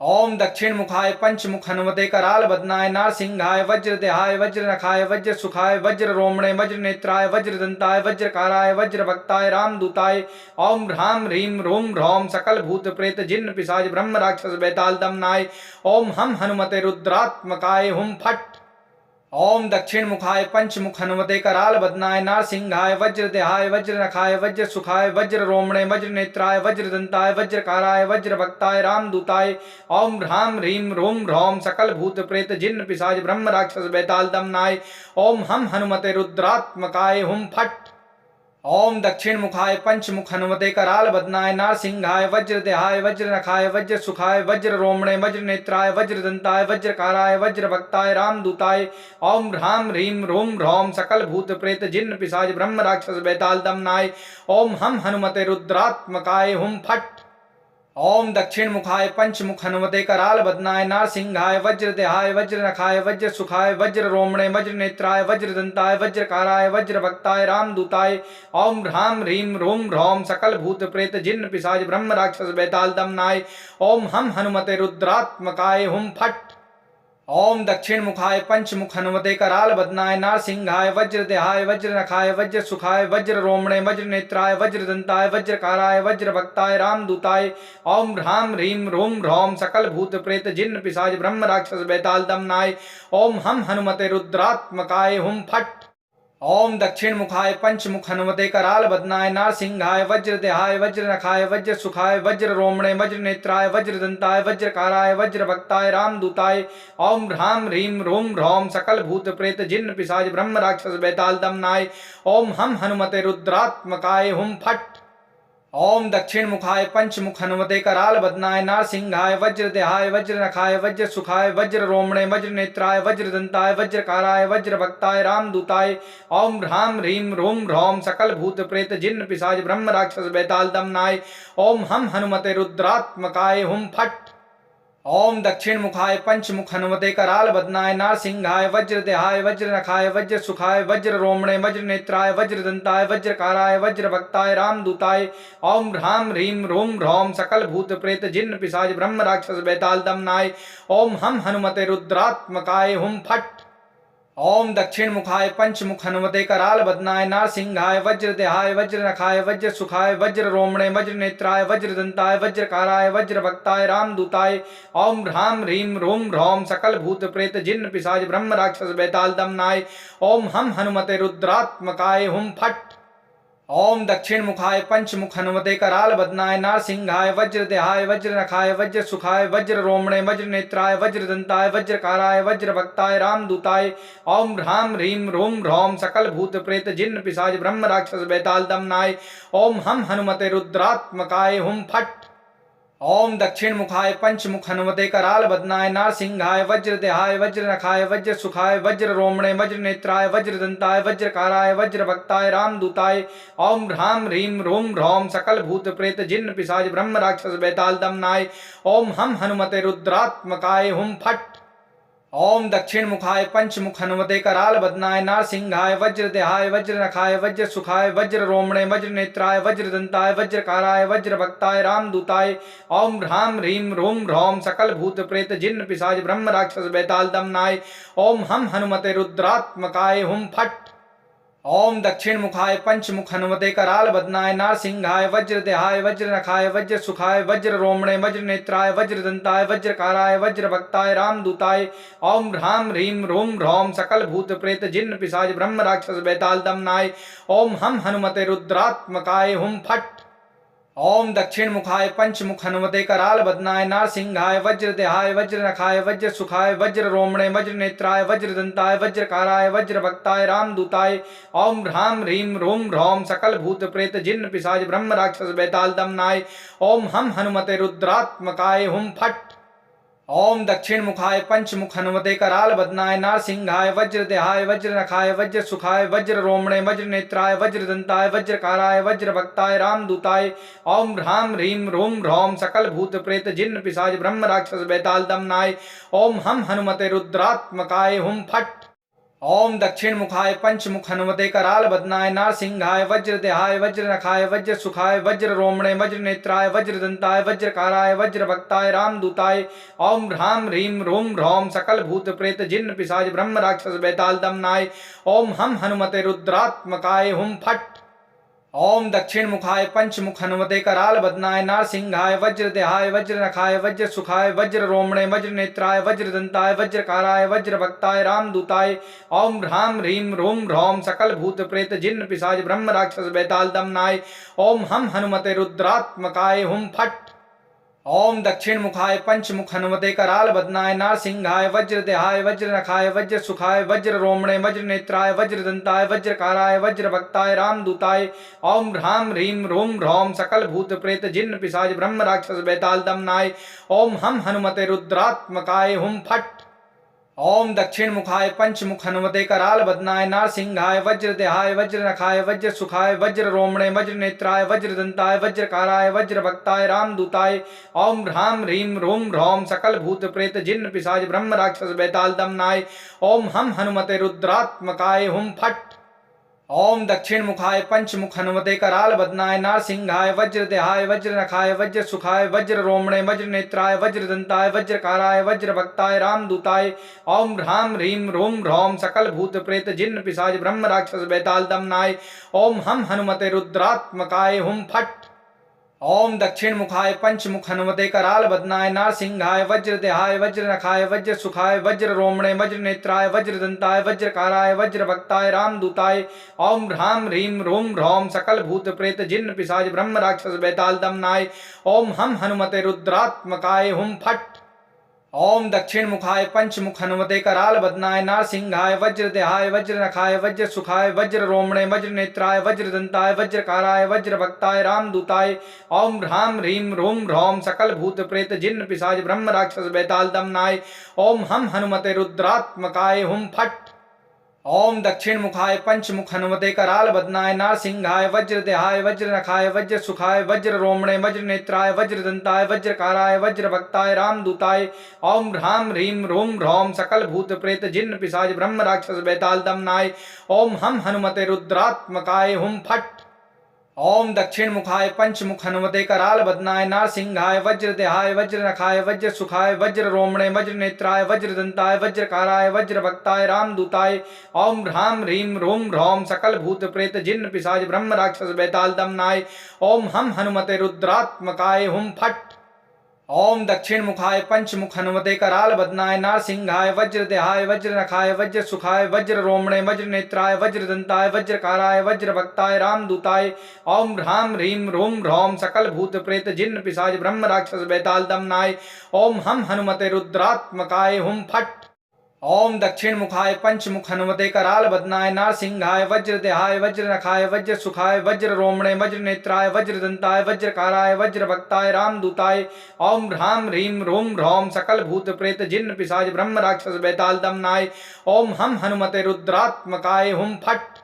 Speaker 2: ओम दक्षिण मुखाय पंचमुख हनुमते कराल बदनाय नारसिंहाय वज्रदेहाय वज्रनखाय वज्र सुखाय वज्र रोमणे वज्र नेत्राय वज्र दंताय वज्रकाराय वज्र भक्ताय रामदूताय ओम ह्राम ह्रीम रूम ह्रौम सकल भूत प्रेत जिन्न पिशाच ब्रह्म राक्षस बेताल दमनाय ओम हम हनुमते रुद्रात्मकाय हुम फट। ओम दक्षिण मुखाय पंचमुख हनुमते कराल बदनाय नारसिंहाय वज्रदेहाय वज्रनखाय वज्र सुखाय वज्र रोमणे वज्र नेत्राय वज्र दंताय वज्रकाराय वज्र भक्ताय रामदूताय ओम ह्राम ह्रीम रूम ह्रौम सकल भूत प्रेत जिन्न पिशाच ब्रह्म राक्षस बेताल दमनाय ओम हम हनुमते रुद्रात्मकाय हुम फट। ओम दक्षिण मुखाय पंचमुख हनुमते कराल बदनाय नारसिंहाय वज्रदेहाय वज्रनखाय वज्र सुखाय वज्र रोमणे वज्र नेत्राय वज्र दंताय वज्रकाराय वज्र भक्ताय रामदूताय ओम ह्राम ह्रीम रूम ह्रौम सकल भूत प्रेत जिन्न पिशाच ब्रह्म राक्षस बेताल दमनाय ओम हम हनुमते रुद्रात्मकाय हुम फट। ओम दक्षिण मुखाय पंचमुख हनुमते कराल बदनाय नारसिंहाय वज्रदेहाय वज्रनखाय वज्र सुखाय वज्र रोमणे वज्र नेत्राय वज्र दंताय वज्रकाराय वज्र भक्ताय रामदूताय ओम ह्राम ह्रीम रूम ह्रौम सकल भूत प्रेत जिन्न पिशाच ब्रह्म राक्षस बेताल दमनाय ओम हम हनुमते रुद्रात्मकाय हुम फट। ओम दक्षिण मुखाय पंचमुख हनुमते कराल बदनाय नारसिंहाय वज्रदेहाय वज्रनखाय वज्र सुखाय वज्र रोमणे वज्र नेत्राय वज्र दंताय वज्रकाराय वज्र भक्ताय रामदूताय ओम ह्राम ह्रीम रूम ह्रौम सकल भूत प्रेत जिन्न पिशाच ब्रह्म राक्षस बेताल दमनाय ओम हम हनुमते रुद्रात्मकाय हुम फट। ओम दक्षिण मुखाय पंचमुख हनुमते कराल बदनाय नारसिंहाय वज्रदेहाय वज्रनखाय वज्र सुखाय वज्र रोमणे वज्र नेत्राय वज्र दंताय वज्रकाराय वज्र भक्ताय रामदूताय ओम ह्राम ह्रीम रूम ह्रौम सकल भूत प्रेत जिन्न पिशाच ब्रह्म राक्षस बेताल दमनाय ओम हम हनुमते रुद्रात्मकाय हुम फट। ओम दक्षिण मुखाय पंचमुख हनुमते कराल बदनाय नारसिंहाय वज्रदेहाय वज्रनखाय वज्र सुखाय वज्र रोमणे वज्र नेत्राय वज्र दंताय वज्रकाराय वज्र भक्ताय रामदूताय ओम ह्राम ह्रीम रूम ह्रौम सकल भूत प्रेत जिन्न पिशाच ब्रह्म राक्षस बेताल दमनाय ओम हम हनुमते रुद्रात्मकाय हुम फट। ओम दक्षिण मुखाय पंचमुख हनुमते कराल बदनाय नारसिंहाय वज्रदेहाय वज्रनखाय वज्र सुखाय वज्र रोमणे वज्र नेत्राय वज्र दंताय वज्रकाराय वज्र भक्ताय रामदूताय ओम ह्राम ह्रीम रूम ह्रौम सकल भूत प्रेत जिन्न पिशाच ब्रह्म राक्षस बेताल दमनाय ओम हम हनुमते रुद्रात्मकाय हुम फट। ओम दक्षिण मुखाय पंचमुख हनुमते कराल बदनाय नारसिंहाय वज्रदेहाय वज्रनखाय वज्र सुखाय वज्र रोमणे वज्र नेत्राय वज्र दंताय वज्रकाराय वज्र भक्ताय रामदूताय ओम ह्राम ह्रीम रूम ह्रौम सकल भूत प्रेत जिन्न पिशाच ब्रह्म राक्षस बेताल दमनाय ओम हम हनुमते रुद्रात्मकाय हुम फट। ओम दक्षिण मुखाय पंचमुख हनुमते कराल बदनाय नारसिंहाय वज्रदेहाय वज्रनखाय वज्र सुखाय वज्र रोमणे वज्र नेत्राय वज्र दंताय वज्रकाराय वज्र भक्ताय रामदूताय ओम ह्राम ह्रीम रूम ह्रौम सकल भूत प्रेत जिन्न पिशाच ब्रह्म राक्षस बेताल दमनाय ओम हम हनुमते रुद्रात्मकाय हुम फट। ओम दक्षिण मुखाय पंचमुख हनुमते कराल बदनाय नारसिंहाय वज्रदेहाय वज्रनखाय वज्र सुखाय वज्र रोमणे वज्र नेत्राय वज्र दंताय वज्रकाराय वज्र भक्ताय रामदूताय ओम ह्राम ह्रीम रूम ह्रौम सकल भूत प्रेत जिन्न पिशाच ब्रह्म राक्षस बेताल दमनाय ओम हम हनुमते रुद्रात्मकाय हुम फट। ओम दक्षिण मुखाय पंचमुख हनुमते कराल बदनाय नारसिंहाय वज्रदेहाय वज्रनखाय वज्र सुखाय वज्र रोमणे वज्र नेत्राय वज्र दंताय वज्रकाराय वज्र भक्ताय रामदूताय ओम ह्राम ह्रीम रूम ह्रौम सकल भूत प्रेत जिन्न पिशाच ब्रह्म राक्षस बेताल दमनाय ओम हम हनुमते रुद्रात्मकाय हुम फट। ओम दक्षिण मुखाय पंचमुख हनुमते कराल बदनाय नारसिंहाय वज्रदेहाय वज्रनखाय वज्र सुखाय वज्र रोमणे वज्र नेत्राय वज्र दंताय वज्रकाराय वज्र भक्ताय रामदूताय ओम ह्राम ह्रीम रूम ह्रौम सकल भूत प्रेत जिन्न पिशाच ब्रह्म राक्षस बेताल दमनाय ओम हम हनुमते रुद्रात्मकाय हुम फट। ओम दक्षिण मुखाय पंचमुख हनुमते कराल बदनाय नारसिंहाय वज्रदेहाय वज्रनखाय वज्र सुखाय वज्र रोमणे वज्र नेत्राय वज्र दंताय वज्रकाराय वज्र भक्ताय रामदूताय ओम ह्राम ह्रीम रूम ह्रौम सकल भूत प्रेत जिन्न पिशाच ब्रह्म राक्षस बेताल दमनाय ओम हम हनुमते रुद्रात्मकाय हुम फट। ओम दक्षिण मुखाय पंचमुख हनुमते कराल बदनाय नारसिंहाय वज्रदेहाय वज्रनखाय वज्र सुखाय वज्र रोमणे वज्र नेत्राय वज्र दंताय वज्रकाराय वज्र भक्ताय रामदूताय ओम ह्राम ह्रीम रूम ह्रौम सकल भूत प्रेत जिन्न पिशाच ब्रह्म राक्षस बेताल दमनाय ओम हम हनुमते रुद्रात्मकाय हुम फट। ओम दक्षिण मुखाय पंचमुख हनुमते कराल बदनाय नारसिंहाय वज्रदेहाय वज्रनखाय वज्र सुखाय वज्र रोमणे वज्र नेत्राय वज्र दंताय वज्रकाराय वज्र भक्ताय रामदूताय ओम ह्राम ह्रीम रूम ह्रौम सकल भूत प्रेत जिन्न पिशाच ब्रह्म राक्षस बेताल दमनाय ओम हम हनुमते रुद्रात्मकाय हुम फट। ओम दक्षिण मुखाय पंचमुख हनुमते कराल बदनाय नारसिंहाय वज्रदेहाय वज्रनखाय वज्र सुखाय वज्र रोमणे वज्र नेत्राय वज्र दंताय वज्रकाराय वज्र भक्ताय रामदूताय ओम ह्राम ह्रीम रूम ह्रौम सकल भूत प्रेत जिन्न पिशाच ब्रह्म राक्षस बेताल दमनाय ओम हम हनुमते रुद्रात्मकाय हुम फट। ओम दक्षिण मुखाय पंचमुख हनुमते कराल बदनाय नारसिंहाय वज्रदेहाय वज्रनखाय वज्र सुखाय वज्र रोमणे वज्र नेत्राय वज्र दंताय वज्रकाराय वज्र भक्ताय रामदूताय ओम ह्राम ह्रीम रूम ह्रौम सकल भूत प्रेत जिन्न पिशाच ब्रह्म राक्षस बेताल दमनाय ओम हम हनुमते रुद्रात्मकाय हुम फट। ओम दक्षिण मुखाय पंचमुख हनुमते कराल बदनाय नारसिंहाय वज्रदेहाय वज्रनखाय वज्र सुखाय वज्र रोमणे वज्र नेत्राय वज्र दंताय वज्रकाराय वज्र भक्ताय रामदूताय ओम ह्राम ह्रीम रूम ह्रौम सकल भूत प्रेत जिन्न पिशाच ब्रह्म राक्षस बेताल दमनाय ओम हम हनुमते रुद्रात्मकाय हुम फट। ओम दक्षिण मुखाय पंचमुख हनुमते कराल बदनाय नारसिंहाय वज्रदेहाय वज्रनखाय वज्र सुखाय वज्र रोमणे वज्र नेत्राय वज्र दंताय वज्रकाराय वज्र भक्ताय रामदूताय ओम ह्राम ह्रीम रूम ह्रौम सकल भूत प्रेत जिन्न पिशाच ब्रह्म राक्षस बेताल दमनाय ओम हम हनुमते रुद्रात्मकाय हुम फट। ओम दक्षिण मुखाय पंचमुख हनुमते कराल बदनाय नारसिंहाय वज्रदेहाय वज्रनखाय वज्र सुखाय वज्र रोमणे वज्र नेत्राय वज्र दंताय वज्रकाराय वज्र भक्ताय रामदूताय ओम ह्राम ह्रीम रूम ह्रौम सकल भूत प्रेत जिन्न पिशाच ब्रह्म राक्षस बेताल दमनाय ओम हम हनुमते रुद्रात्मकाय हुम फट। ओम दक्षिण मुखाय पंचमुख हनुमते कराल बदनाय नारसिंहाय वज्रदेहाय वज्रनखाय वज्र सुखाय वज्र रोमणे वज्र नेत्राय वज्र दंताय वज्रकाराय वज्र भक्ताय रामदूताय ओम ह्राम ह्रीम रूम ह्रौम सकल भूत प्रेत जिन्न पिशाच ब्रह्म राक्षस बेताल दमनाय ओम हम हनुमते रुद्रात्मकाय हुम फट। ओम दक्षिण मुखाय पंचमुख हनुमते कराल बदनाय नारसिंहाय वज्रदेहाय वज्रनखाय वज्र सुखाय वज्र रोमणे वज्र नेत्राय वज्र दंताय वज्रकाराय वज्र भक्ताय रामदूताय ओम ह्राम ह्रीम रूम ह्रौम सकल भूत प्रेत जिन्न पिशाच ब्रह्म राक्षस बेताल दमनाय ओम हम हनुमते रुद्रात्मकाय हुम फट। ओम दक्षिण मुखाय पंचमुख हनुमते कराल बदनाय नारसिंहाय वज्रदेहाय वज्रनखाय वज्र सुखाय वज्र रोमणे वज्र नेत्राय वज्र दंताय वज्रकाराय वज्र भक्ताय रामदूताय ओम ह्राम ह्रीम रूम ह्रौम सकल भूत प्रेत जिन्न पिशाच ब्रह्म राक्षस बेताल दमनाय ओम हम हनुमते रुद्रात्मकाय हुम फट। ओम दक्षिण मुखाय पंचमुख हनुमते कराल बदनाय नारसिंहाय वज्रदेहाय वज्रनखाय वज्र सुखाय वज्र रोमणे वज्र नेत्राय वज्र दंताय वज्रकाराय वज्र भक्ताय रामदूताय ओम ह्राम ह्रीम रूम ह्रौम सकल भूत प्रेत जिन्न पिशाच ब्रह्म राक्षस बेताल दमनाय ओम हम हनुमते रुद्रात्मकाय हुम फट। ओम दक्षिण मुखाय पंचमुख हनुमते कराल बदनाय नारसिंहाय वज्रदेहाय वज्रनखाय वज्र सुखाय वज्र रोमणे वज्र नेत्राय वज्र दंताय वज्रकाराय वज्र भक्ताय रामदूताय ओम ह्राम ह्रीम रूम ह्रौम सकल भूत प्रेत जिन्न पिशाच ब्रह्म राक्षस बेताल दमनाय ओम हम हनुमते रुद्रात्मकाय हुम फट।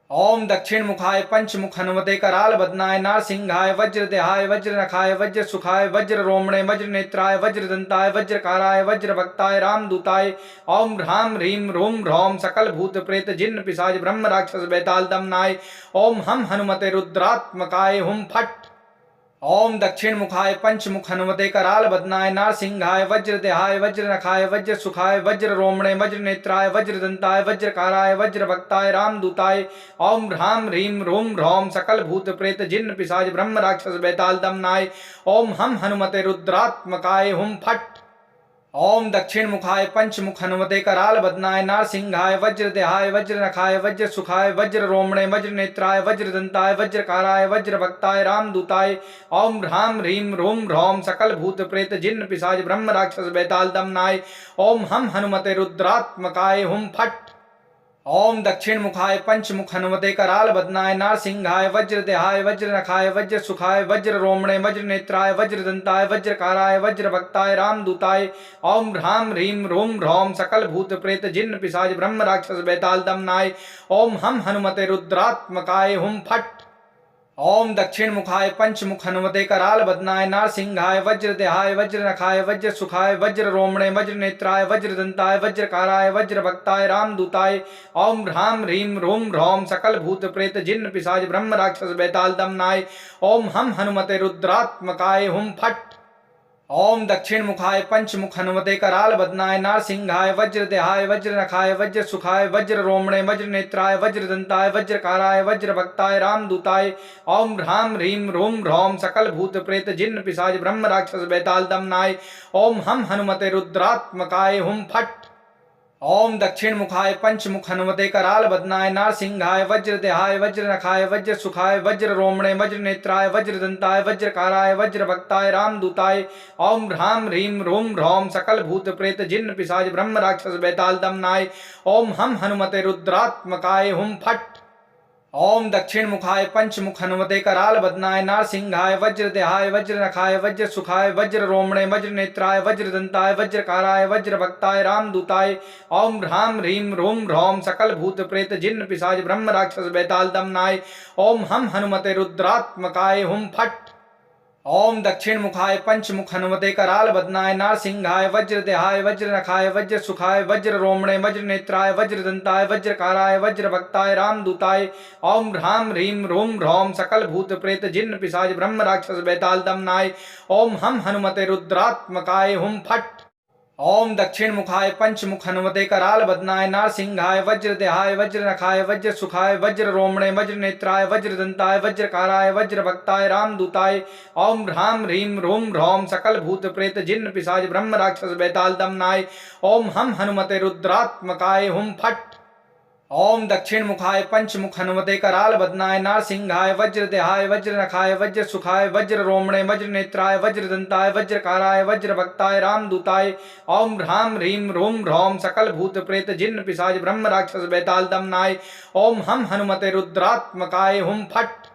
Speaker 2: ओम दक्षिण मुखाय पंचमुख हनुमते कराल बदनाय नारसिंहाय वज्रदेहाय वज्रनखाय वज्र सुखाय वज्र रोमणे वज्र नेत्राय वज्र दंताय वज्रकाराय वज्र भक्ताय रामदूताय ओम ह्राम ह्रीम रूम ह्रौम सकल भूत प्रेत जिन्न पिशाच ब्रह्म राक्षस बेताल दमनाय ओम हम हनुमते रुद्रात्मकाय हुम फट। ओम दक्षिण मुखाय पंचमुख हनुमते कराल बदनाय नारसिंहाय वज्रदेहाय वज्रनखाय वज्र सुखाय वज्र रोमणे वज्र नेत्राय वज्र दंताय वज्रकाराय वज्र भक्ताय रामदूताय ओम ह्राम ह्रीम रूम ह्रौम सकल भूत प्रेत जिन्न पिशाच ब्रह्म राक्षस बेताल दमनाय ओम हम हनुमते रुद्रात्मकाय हुम फट। ओम दक्षिण मुखाय पंचमुख हनुमते कराल बदनाय नारसिंहाय वज्रदेहाय वज्रनखाय वज्र सुखाय वज्र रोमणे वज्र नेत्राय वज्र दंताय वज्रकाराय वज्र भक्ताय रामदूताय ओम ह्राम ह्रीम रूम ह्रौम सकल भूत प्रेत जिन्न पिशाच ब्रह्म राक्षस बेताल दमनाय ओम हम हनुमते रुद्रात्मकाय हुम फट। ओम दक्षिण मुखाय पंचमुख हनुमते कराल बदनाय नारसिंहाय वज्रदेहाय वज्रनखाय वज्र सुखाय वज्र रोमणे वज्र नेत्राय वज्र दंताय वज्रकाराय वज्र भक्ताय रामदूताय ओम ह्राम ह्रीम रूम ह्रौम सकल भूत प्रेत जिन्न पिशाच ब्रह्म राक्षस बेताल दमनाय ओम हम हनुमते रुद्रात्मकाय हुम फट। ओम दक्षिण मुखाय पंचमुख हनुमते कराल बदनाय नारसिंहाय वज्रदेहाय वज्रनखाय वज्र सुखाय वज्र रोमणे वज्र नेत्राय वज्र दंताय वज्रकाराय वज्र भक्ताय रामदूताय ओम ह्राम ह्रीम रूम ह्रौम सकल भूत प्रेत जिन्न पिशाच ब्रह्म राक्षस बेताल दमनाय ओम हम हनुमते रुद्रात्मकाय हुम फट। ओम दक्षिण मुखाय पंचमुख हनुमते कराल बदनाय नारसिंहाय वज्रदेहाय वज्रनखाय वज्र सुखाय वज्र रोमणे वज्र नेत्राय वज्र दंताय वज्रकाराय वज्र भक्ताय रामदूताय ओम ह्राम ह्रीम रूम ह्रौम सकल भूत प्रेत जिन्न पिशाच ब्रह्म राक्षस बेताल दमनाय ओम हम हनुमते रुद्रात्मकाय हुम फट। ओम दक्षिण मुखाय पंचमुख हनुमते कराल बदनाय नारसिंहाय वज्रदेहाय वज्रनखाय वज्र सुखाय वज्र रोमणे वज्र नेत्राय वज्र दंताय वज्रकाराय वज्र भक्ताय रामदूताय ओम ह्राम ह्रीम रूम ह्रौम सकल भूत प्रेत जिन्न पिशाच ब्रह्म राक्षस बेताल दमनाय ओम हम हनुमते रुद्रात्मकाय हुम फट। ओम दक्षिण मुखाय पंचमुख हनुमते कराल बदनाय नारसिंहाय वज्रदेहाय वज्रनखाय वज्र सुखाय वज्र रोमणे वज्र नेत्राय वज्र दंताय वज्रकाराय वज्र भक्ताय रामदूताय ओम ह्राम ह्रीम रूम ह्रौम सकल भूत प्रेत जिन्न पिशाच ब्रह्म राक्षस बेताल दमनाय ओम हम हनुमते रुद्रात्मकाय हुम फट। ओम दक्षिण मुखाय पंचमुख हनुमते कराल बदनाय नारसिंहाय वज्रदेहाय वज्रनखाय वज्र सुखाय वज्र रोमणे वज्र नेत्राय वज्र दंताय वज्रकाराय वज्र भक्ताय रामदूताय ओम ह्राम ह्रीम रूम ह्रौम सकल भूत प्रेत जिन्न पिशाच ब्रह्म राक्षस बेताल दमनाय ओम हम हनुमते रुद्रात्मकाय हुम फट। ओम दक्षिण मुखाय पंचमुख हनुमते कराल बदनाय नारसिंहाय वज्रदेहाय वज्रनखाय वज्र सुखाय वज्र रोमणे वज्र नेत्राय वज्र दंताय वज्रकाराय वज्र भक्ताय रामदूताय ओम ह्राम ह्रीम रूम ह्रौम सकल भूत प्रेत जिन्न पिशाच ब्रह्म राक्षस बेताल दमनाय ओम हम हनुमते रुद्रात्मकाय हुम फट। ओम दक्षिण मुखाय पंचमुख हनुमते कराल बदनाय नारसिंहाय वज्रदेहाय वज्रनखाय वज्र सुखाय वज्र रोमणे वज्र नेत्राय वज्र दंताय वज्रकाराय वज्र भक्ताय रामदूताय ओम ह्राम ह्रीम रूम ह्रौम सकल भूत प्रेत जिन्न पिशाच ब्रह्म राक्षस बेताल दमनाय ओम हम हनुमते रुद्रात्मकाय हुम फट।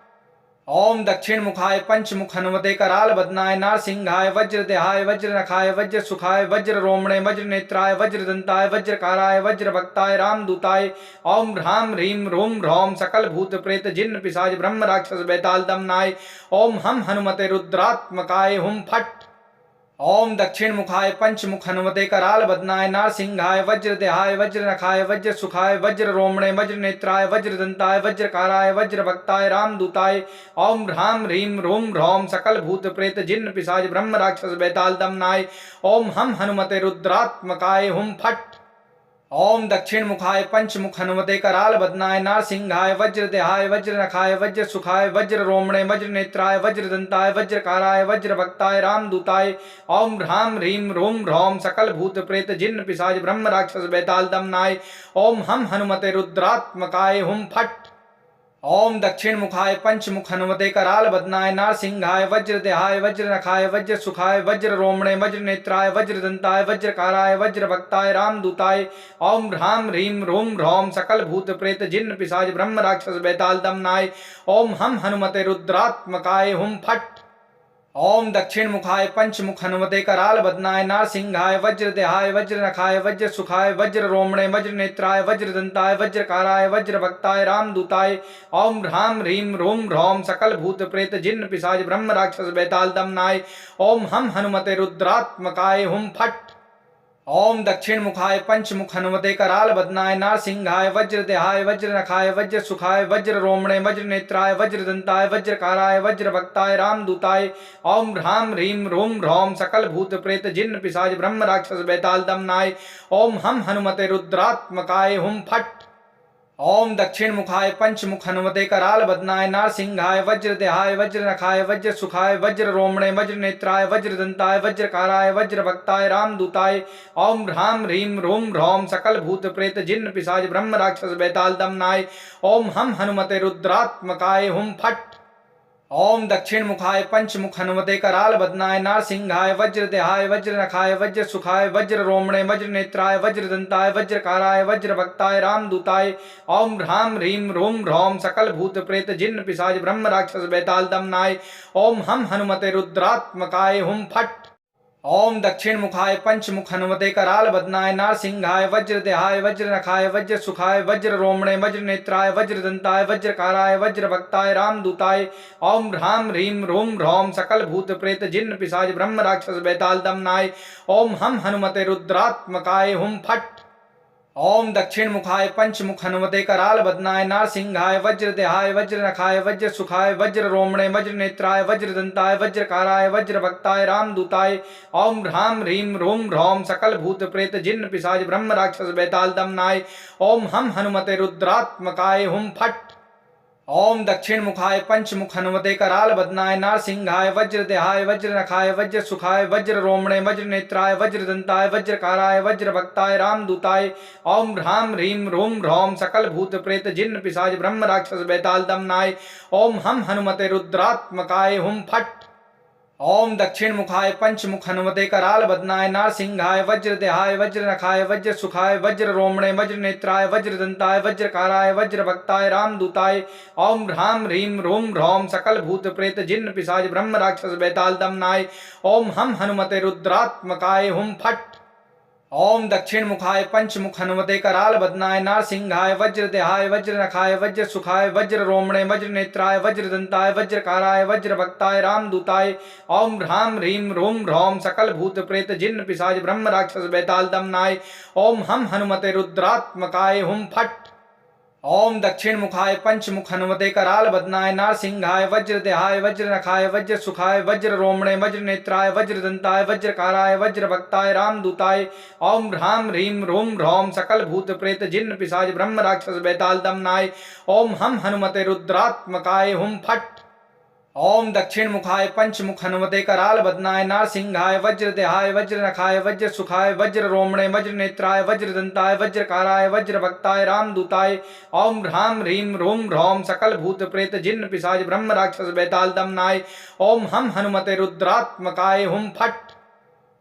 Speaker 2: ओम दक्षिण मुखाय पंचमुख हनुमते कराल बदनाय नारसिंहाय वज्रदेहाय वज्रनखाय वज्र सुखाय वज्र रोमणे वज्र नेत्राय वज्र दंताय वज्रकाराय वज्र भक्ताय रामदूताय ओम ह्राम ह्रीम रूम ह्रौम सकल भूत प्रेत जिन्न पिशाच ब्रह्म राक्षस बेताल दमनाय ओम हम हनुमते रुद्रात्मकाय हुम फट। ओम दक्षिण मुखाय पंचमुख हनुमते कराल बदनाय नारसिंहाय वज्रदेहाय वज्रनखाय वज्र सुखाय वज्र रोमणे वज्र नेत्राय वज्र दंताय वज्रकाराय वज्र भक्ताय रामदूताय ओम ह्राम ह्रीम रूम ह्रौम सकल भूत प्रेत जिन्न पिशाच ब्रह्म राक्षस बेताल दमनाय ओम हम हनुमते रुद्रात्मकाय हुम फट। ओम दक्षिण मुखाय पंचमुख हनुमते कराल बदनाय नारसिंहाय वज्रदेहाय वज्रनखाय वज्र सुखाय वज्र रोमणे वज्र नेत्राय वज्र दंताय वज्रकाराय वज्र भक्ताय रामदूताय ओम ह्राम ह्रीम रूम ह्रौम सकल भूत प्रेत जिन्न पिशाच ब्रह्म राक्षस बेताल दमनाय ओम हम हनुमते रुद्रात्मकाय हुम फट। ओम दक्षिण मुखाय पंचमुख हनुमते कराल बदनाय नारसिंहाय वज्रदेहाय वज्रनखाय वज्र सुखाय वज्र रोमणे वज्र नेत्राय वज्र दंताय वज्रकाराय वज्र भक्ताय रामदूताय ओम ह्राम ह्रीम रूम ह्रौम सकल भूत प्रेत जिन्न पिशाच ब्रह्म राक्षस बेताल दमनाय ओम हम हनुमते रुद्रात्मकाय हुम फट। ओम दक्षिण मुखाय पंचमुख हनुमते कराल बदनाय नारसिंहाय वज्रदेहाय वज्रनखाय वज्र सुखाय वज्र रोमणे वज्र नेत्राय वज्र दंताय वज्रकाराय वज्र भक्ताय रामदूताय ओम ह्राम ह्रीम रोम ह्रौम सकल भूत प्रेत जिन्न पिशाच ब्रह्म राक्षस बेताल दमनाय ओम हम हनुमते रुद्रात्मकाय हुम फट। ओम दक्षिण मुखाय पंचमुख हनुमते कराल बदनाय नारसिंहाय वज्रदेहाय वज्रनखाय वज्र सुखाय वज्र रोमणे वज्र नेत्राय वज्र दंताय वज्रकाराय वज्र भक्ताय रामदूताय ओम ह्राम ह्रीम रोम ह्रौम सकल भूत प्रेत जिन्न पिशाच ब्रह्म राक्षस बेताल दमनाय ओम हम हनुमते रुद्रात्मकाय हुम फट। ओम दक्षिण मुखाय पंचमुख हनुमते कराल बदनाय नारसिंहाय वज्रदेहाय वज्रनखाय वज्र सुखाय वज्र रोमणे वज्र नेत्राय वज्र दंताय वज्रकाराय वज्र भक्ताय रामदूताय ओम ह्राम ह्रीम रोम ह्रौम सकल भूत प्रेत जिन्न पिशाच ब्रह्म राक्षस बेताल दमनाय ओम हम हनुमते रुद्रात्मकाय हुम फट। ओम दक्षिण मुखाय पंचमुख हनुमते कराल बदनाय नारसिंहाय वज्रदेहाय वज्रनखाय वज्र सुखाय वज्र रोमणे वज्र नेत्राय वज्र दंताय वज्रकाराय वज्र भक्ताय रामदूताय ओम ह्राम ह्रीम रोम ह्रौम सकल भूत प्रेत जिन्न पिशाच ब्रह्म राक्षस बेताल दमनाय ओम हम हनुमते रुद्रात्मकाय हुम फट। ओम दक्षिण मुखाय पंचमुख हनुमते कराल बदनाय नारसिंहाय वज्रदेहाय वज्रनखाय वज्र सुखाय वज्र रोमणे वज्र नेत्राय वज्र दंताय वज्रकाराय वज्र भक्ताय रामदूताय ओम ह्राम ह्रीम रोम ह्रौम सकल भूत प्रेत जिन्न पिशाच ब्रह्म राक्षस बेताल दमनाय ओम हम हनुमते रुद्रात्मकाय हुम फट। ओम दक्षिण मुखाय पंचमुख हनुमते कराल बदनाय नारसिंहाय वज्रदेहाय वज्रनखाय वज्र सुखाय वज्र रोमणे वज्र नेत्राय वज्र दंताय वज्रकाराय वज्र भक्ताय रामदूताय ओम ह्राम ह्रीम रोम ह्रौम सकल भूत प्रेत जिन्न पिशाच ब्रह्म राक्षस बेताल दमनाय ओम हम हनुमते रुद्रात्मकाय हुम फट। ओम दक्षिण मुखाय पंचमुख हनुमते कराल बदनाय नारसिंहाय वज्रदेहाय वज्रनखाय वज्र सुखाय वज्र रोमणे वज्र नेत्राय वज्र दंताय वज्रकाराय वज्र भक्ताय रामदूताय ओम ह्राम ह्रीम रोम ह्रौम सकल भूत प्रेत जिन्न पिशाच ब्रह्म राक्षस बेताल दमनाय ओम हम हनुमते रुद्रात्मकाय हुम फट। ओम दक्षिण मुखाय पंचमुख हनुमते कराल बदनाय नारसिंहाय वज्रदेहाय वज्रनखाय वज्र सुखाय वज्र रोमणे वज्र नेत्राय वज्र दंताय वज्रकाराय वज्र भक्ताय रामदूताय ओम ह्राम ह्रीम रोम ह्रौम सकल भूत प्रेत जिन्न पिशाच ब्रह्म राक्षस बेताल दमनाय ओम हम हनुमते रुद्रात्मकाय हुम फट। ओम दक्षिण मुखाय पंचमुख हनुमते कराल बदनाय नारसिंहाय वज्रदेहाय वज्रनखाय वज्र सुखाय वज्र रोमणे वज्र नेत्राय वज्र दंताय वज्रकाराय वज्र भक्ताय रामदूताय ओम ह्राम ह्रीम रोम ह्रौम सकल भूत प्रेत जिन्न पिशाच ब्रह्म राक्षस बेताल दमनाय ओम हम हनुमते रुद्रात्मकाय हुम फट। ओम दक्षिण मुखाय पंचमुख हनुमते कराल बदनाय नारसिंहाय वज्रदेहाय वज्रनखाय वज्र सुखाय वज्र रोमणे वज्र नेत्राय वज्र दंताय वज्रकाराय वज्र भक्ताय रामदूताय ओम ह्राम ह्रीम रोम ह्रौम सकल भूत प्रेत जिन्न पिशाच ब्रह्म राक्षस बेताल दमनाय ओम हम हनुमते रुद्रात्मकाय हुम फट। ओम दक्षिण मुखाय पंचमुख हनुमते कराल बदनाय नारसिंहाय वज्रदेहाय वज्रनखाय वज्र सुखाय वज्र रोमणे वज्र नेत्राय वज्र दंताय वज्रकाराय वज्र भक्ताय रामदूताय ओम ह्राम ह्रीम रोम ह्रौम सकल भूत प्रेत जिन्न पिशाच ब्रह्म राक्षस बेताल दमनाय ओम हम हनुमते रुद्रात्मकाय हुम फट।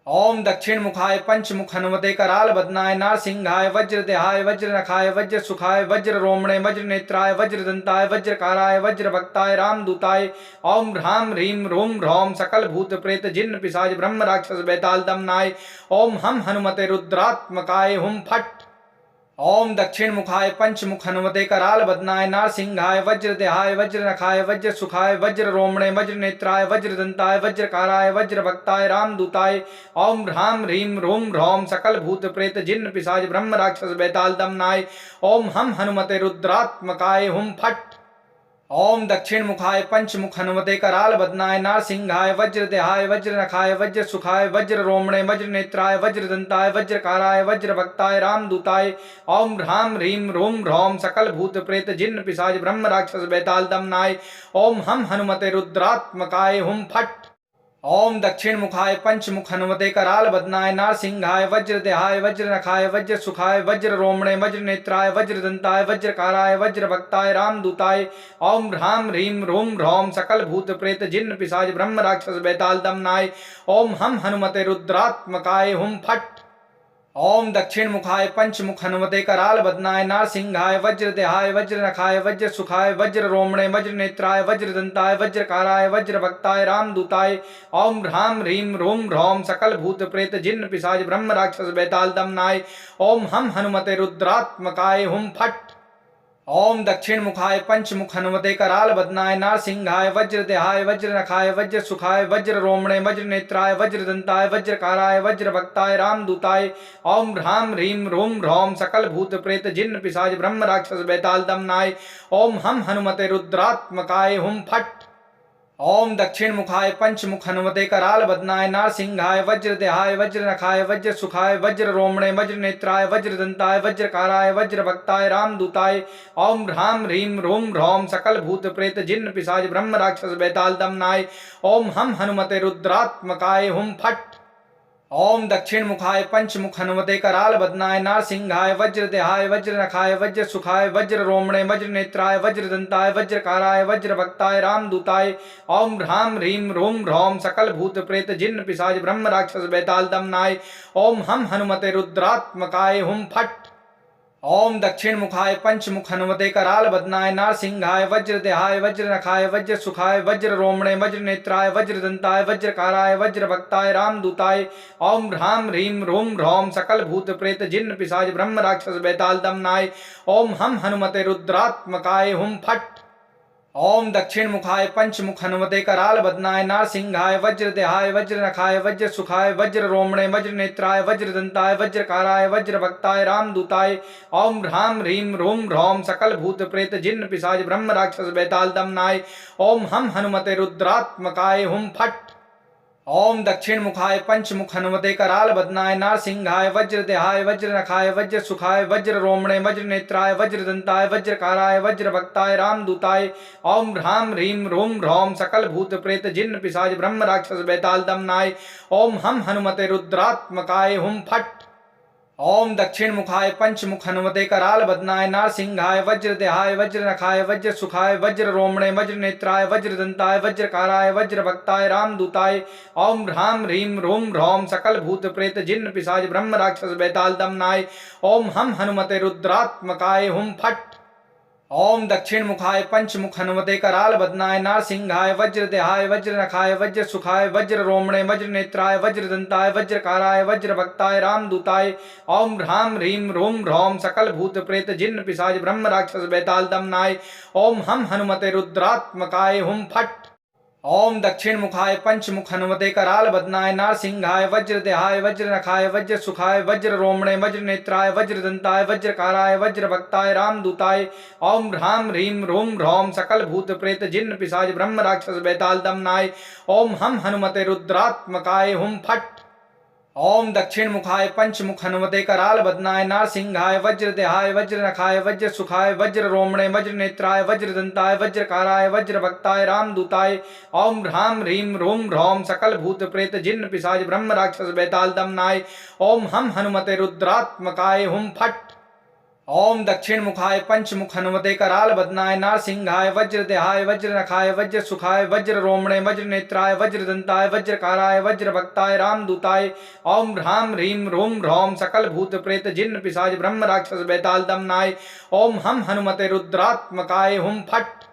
Speaker 2: ओम दक्षिण मुखाय पंचमुख हनुमते कराल बदनाय नारसिंहाय वज्रदेहाय वज्रनखाय वज्र सुखाय वज्र रोमणे वज्र नेत्राय वज्र दंताय वज्रकाराय वज्र भक्ताय रामदूताय ओम ह्राम ह्रीम रोम ह्रौम सकल भूत प्रेत जिन्न पिशाच ब्रह्म राक्षस बेताल दमनाय ओम हम हनुमते रुद्रात्मकाय हुम फट। ओम दक्षिण मुखाय पंचमुख हनुमते कराल बदनाय नारसिंहाय वज्रदेहाय वज्रनखाय वज्र सुखाय वज्र रोमणे वज्र नेत्राय वज्र दंताय वज्रकाराय वज्र भक्ताय रामदूताय ओम ह्राम ह्रीम रोम ह्रौम सकल भूत प्रेत जिन्न पिशाच ब्रह्म राक्षस बेताल दमनाय ओम हम हनुमते रुद्रात्मकाय हुम फट। ओम दक्षिण मुखाय पंचमुख हनुमते कराल बदनाय नारसिंहाय वज्रदेहाय वज्रनखाय वज्र सुखाय वज्र रोमणे वज्र नेत्राय वज्र दंताय वज्रकाराय वज्र भक्ताय रामदूताय ओम ह्राम ह्रीम रोम ह्रौम सकल भूत प्रेत जिन्न पिशाच ब्रह्म राक्षस बेताल दमनाय ओम हम हनुमते रुद्रात्मकाय हुम फट। ओम दक्षिण मुखाय पंचमुख हनुमते कराल बदनाय नारसिंहाय वज्रदेहाय वज्रनखाय वज्र सुखाय वज्र रोमणे वज्र नेत्राय वज्र दंताय वज्रकाराय वज्र भक्ताय रामदूताय ओम ह्राम ह्रीम रोम ह्रौम सकल भूत प्रेत जिन्न पिशाच ब्रह्म राक्षस बेताल दमनाय ओम हम हनुमते रुद्रात्मकाय हुम फट। ओम दक्षिण मुखाय पंचमुख हनुमते कराल बदनाय नारसिंहाय वज्रदेहाय वज्रनखाय वज्र सुखाय वज्र रोमणे वज्र नेत्राय वज्रदंताय वज्रकाराय वज्र भक्ताय रामदूताय ओम ह्राम ह्रीम रूम ह्रौम सकल भूत प्रेत जिन्न पिशाच ब्रह्म राक्षस बैताल दमनाय ओम हम हनुमते रुद्रात्मकाय हुम फट। ओम दक्षिण मुखाय पंचमुख हनुमते कराल बदनाय नारसिंहाय वज्रदेहाय वज्रनखाय वज्र सुखाय वज्र रोमणे वज्र नेत्राय वज्रदंताय वज्रकाराय वज्र भक्ताय रामदूताय ओम ह्राम ह्रीम रूम ह्रौम सकल भूत प्रेत जिन्न पिशाच ब्रह्म राक्षस बैताल दमनाय ओम हम हनुमते रुद्रात्मकाय हुम फट। ओम दक्षिण मुखाय पंचमुख हनुमते कराल बदनाय नारसिंहाय वज्रदेहाय वज्रनखाय वज्र सुखाय वज्र रोमणे वज्र नेत्राय वज्रदंताय वज्रकाराय वज्र भक्ताय रामदूताय ओम ह्राम ह्रीम रूम ह्रौम सकल भूत प्रेत जिन्न पिशाच ब्रह्म राक्षस बैताल दमनाय ओम हम हनुमते रुद्रात्मकाय हुम फट। ओम दक्षिण मुखाय पंचमुख हनुमते कराल बदनाय नारसिंहाय वज्रदेहाय वज्रनखाय वज्र सुखाय वज्र रोमणे वज्र नेत्राय वज्रदंताय वज्रकाराय वज्र भक्ताय रामदूताय ओम ह्राम ह्रीम रूम ह्रौम सकल भूत प्रेत जिन्न पिशाच ब्रह्म राक्षस बैताल दमनाय ओम हम हनुमते रुद्रात्मकाय हुम फट। ओम दक्षिण मुखाय पंचमुख हनुमते कराल बदनाय नारसिंहाय वज्रदेहाय वज्रनखाय वज्र सुखाय वज्र रोमणे वज्र नेत्राय वज्रदंताय वज्रकाराय वज्र भक्ताय रामदूताय ओम ह्राम ह्रीम रूम ह्रौम सकल भूत प्रेत जिन्न पिशाच ब्रह्म राक्षस बैताल दमनाय ओम हम हनुमते रुद्रात्मकाय हुम फट। ओम दक्षिण मुखाय पंचमुख हनुमते कराल बदनाय नारसिंहाय वज्रदेहाय वज्रनखाय वज्र सुखाय वज्र रोमणे वज्र नेत्राय वज्रदंताय वज्रकाराय वज्र भक्ताय रामदूताय ओम ह्राम ह्रीम रूम ह्रौम सकल भूत प्रेत जिन्न पिशाच ब्रह्म राक्षस बैताल दमनाय ओम हम हनुमते रुद्रात्मकाय हुम फट। ओम दक्षिण मुखाय पंचमुख हनुमते कराल बदनाय नारसिंहाय वज्रदेहाय वज्रनखाय वज्र सुखाय वज्र रोमणे वज्र नेत्राय वज्रदंताय वज्रकाराय वज्र भक्ताय रामदूताय ओम ह्राम ह्रीम रूम ह्रौम सकल भूत प्रेत जिन्न पिशाच ब्रह्म राक्षस बैताल दमनाय ओम हम हनुमते रुद्रात्मकाय हुम फट। ओम दक्षिण मुखाय पंचमुख हनुमते कराल बदनाय नारसिंहाय वज्रदेहाय वज्रनखाय वज्र सुखाय वज्र रोमणे वज्र नेत्राय वज्रदंताय वज्रकाराय वज्र भक्ताय रामदूताय ओम ह्राम ह्रीम रूम ह्रौम सकल भूत प्रेत जिन्न पिशाच ब्रह्म राक्षस बैताल दमनाय ओम हम हनुमते रुद्रात्मकाय हुम फट। ओम दक्षिण मुखाय पंचमुख हनुमते कराल बदनाय नारसिंहाय वज्रदेहाय वज्रनखाय वज्र सुखाय वज्र रोमणे वज्र नेत्राय वज्रदंताय वज्रकाराय वज्र भक्ताय रामदूताय ओम ह्राम ह्रीम रूम ह्रौम सकल भूत प्रेत जिन्न पिशाच ब्रह्म राक्षस बैताल दमनाय ओम हम हनुमते रुद्रात्मकाय हुम फट। ओम दक्षिण मुखाय पंचमुख हनुमते कराल बदनाय नारसिंहाय वज्रदेहाय वज्रनखाय वज्र सुखाय वज्र रोमणे वज्र नेत्राय वज्रदंताय वज्रकाराय वज्र भक्ताय रामदूताय ओम ह्राम ह्रीम रूम ह्रौम सकल भूत प्रेत जिन्न पिशाच ब्रह्म राक्षस बैताल दमनाय ओम हम हनुमते रुद्रात्मकाय हुम फट। ओम दक्षिण मुखाय पंचमुख हनुमते कराल बदनाय नारसिंहाय वज्रदेहाय वज्रनखाय वज्र सुखाय वज्र रोमणे वज्र नेत्राय वज्रदंताय वज्रकाराय वज्र भक्ताय रामदूताय ओम ह्राम ह्रीम रूम ह्रौम सकल भूत प्रेत जिन्न पिशाच ब्रह्म राक्षस बैताल दमनाय ओम हम हनुमते रुद्रात्मकाय हुम फट। ओम दक्षिण मुखाय पंचमुख हनुमते कराल बदनाय नारसिंहाय वज्रदेहाय वज्रनखाय वज्र सुखाय वज्र रोमणे वज्र नेत्राय वज्रदंताय वज्रकाराय वज्र भक्ताय रामदूताय ओम ह्राम ह्रीम रूम ह्रौम सकल भूत प्रेत जिन्न पिशाच ब्रह्म राक्षस बैताल दमनाय ओम हम हनुमते रुद्रात्मकाय हुम फट।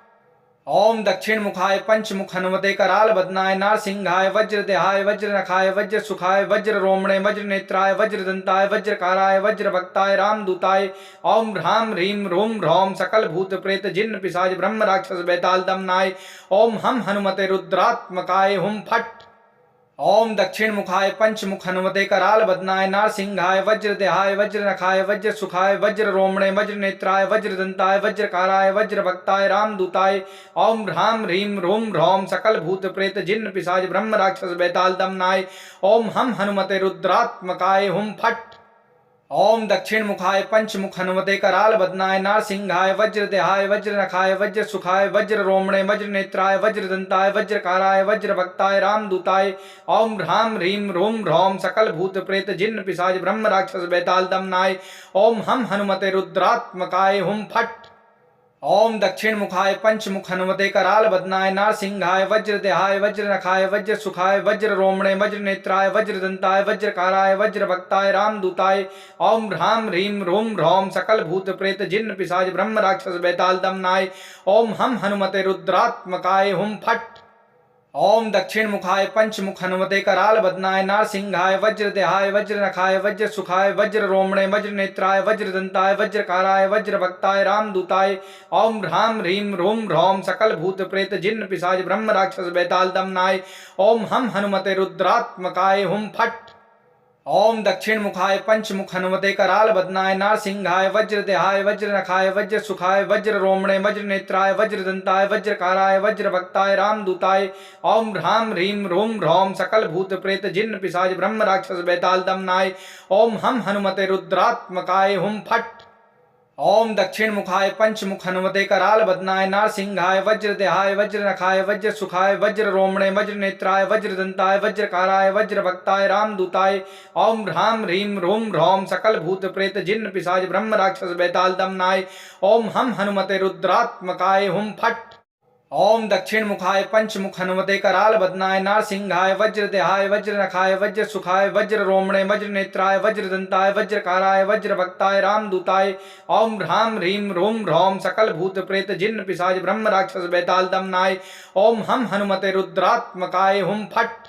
Speaker 2: ओम दक्षिण मुखाय पंचमुख हनुमते कराल बदनाय नारसिंहाय वज्रदेहाय वज्रनखाय वज्र सुखाय वज्र रोमणे वज्र नेत्राय वज्रदंताय वज्रकाराय वज्र भक्ताय रामदूताय ओम ह्राम ह्रीम रूम ह्रौम सकल भूत प्रेत जिन्न पिशाच ब्रह्म राक्षस बैताल दमनाय ओम हम हनुमते रुद्रात्मकाय हुम फट। ओम दक्षिण मुखाय पंचमुख हनुमते कराल बदनाय नारसिंहाय वज्रदेहाय वज्रनखाय वज्र सुखाय वज्र रोमणे वज्र नेत्राय वज्रदंताय वज्रकाराय वज्र भक्ताय रामदूताय ओम ह्राम ह्रीम रूम ह्रौम सकल भूत प्रेत जिन्न पिशाच ब्रह्म राक्षस बैताल दमनाय ओम हम हनुमते रुद्रात्मकाय हुम फट। ओम दक्षिण मुखाय पंचमुख हनुमते कराल बदनाय नारसिंहाय वज्रदेहाय वज्रनखाय वज्र सुखाय वज्र रोमणे वज्र नेत्राय वज्रदंताय वज्रकाराय वज्र भक्ताय रामदूताय ओम ह्राम ह्रीम रूम ह्रौम सकल भूत प्रेत जिन्न पिशाच ब्रह्म राक्षस बैताल दमनाय ओम हम हनुमते रुद्रात्मकाय हुम फट। ओम दक्षिण मुखाय पंचमुख हनुमते कराल बदनाय नारसिंहाय वज्रदेहाय वज्रनखाय वज्र सुखाय वज्र रोमणे वज्र नेत्राय वज्र दंताय वज्रकाराय वज्र भक्ताय रामदूताय ओम ह्राम ह्रीम रोम ह्रौम सकल भूत प्रेत जिन्न पिशाच ब्रह्म राक्षस बैताल दमनाय ओम हम हनुमते रुद्रात्मकाय हुम फट। ओम दक्षिण मुखाय पंचमुख हनुमते कराल बदनाय नारसिंहाय वज्रदेहाय वज्रनखाय वज्र सुखाय वज्र रोमणे वज्र नेत्राय वज्र दंताय वज्रकाराय वज्र भक्ताय रामदूताय ओम ह्राम ह्रीम रोम ह्रौम सकल भूत प्रेत जिन्न पिशाच ब्रह्म राक्षस बैताल दमनाय ओम हम हनुमते रुद्रात्मकाय हुम फट। ओम दक्षिण मुखाय पंचमुख हनुमते कराल बदनाय नारसिंहाय वज्रदेहाय वज्रनखाय वज्र सुखाय वज्र रोमणे वज्र नेत्राय वज्र दंताय वज्रकाराय वज्र भक्ताय रामदूताय ओम ह्राम ह्रीम रोम ह्रौम सकल भूत प्रेत जिन्न पिशाच ब्रह्म राक्षस बैताल दमनाय ओम हम हनुमते रुद्रात्मकाय हुम फट। ओम दक्षिण मुखाय पंचमुख हनुमते कराल बदनाय नारसिंहाय वज्रदेहाय वज्रनखाय वज्र सुखाय वज्र रोमणे वज्र नेत्राय वज्र दंताय वज्रकाराय वज्र भक्ताय रामदूताय ओम ह्राम ह्रीम रोम ह्रौम सकल भूत प्रेत जिन्न पिशाच ब्रह्म राक्षस बैताल दमनाय ओम हम हनुमते रुद्रात्मकाय हुम फट। ओम दक्षिण मुखाय पंचमुख हनुमते कराल बदनाय नारसिंहाय वज्रदेहाय वज्रनखाय वज्र सुखाय वज्र रोमणे वज्र नेत्राय वज्र दंताय वज्रकाराय वज्र भक्ताय रामदूताय ओम ह्राम ह्रीम रोम ह्रौम सकल भूत प्रेत जिन्न पिशाच ब्रह्म राक्षस बैताल दमनाय ओम हम हनुमते रुद्रात्मकाय हुम फट।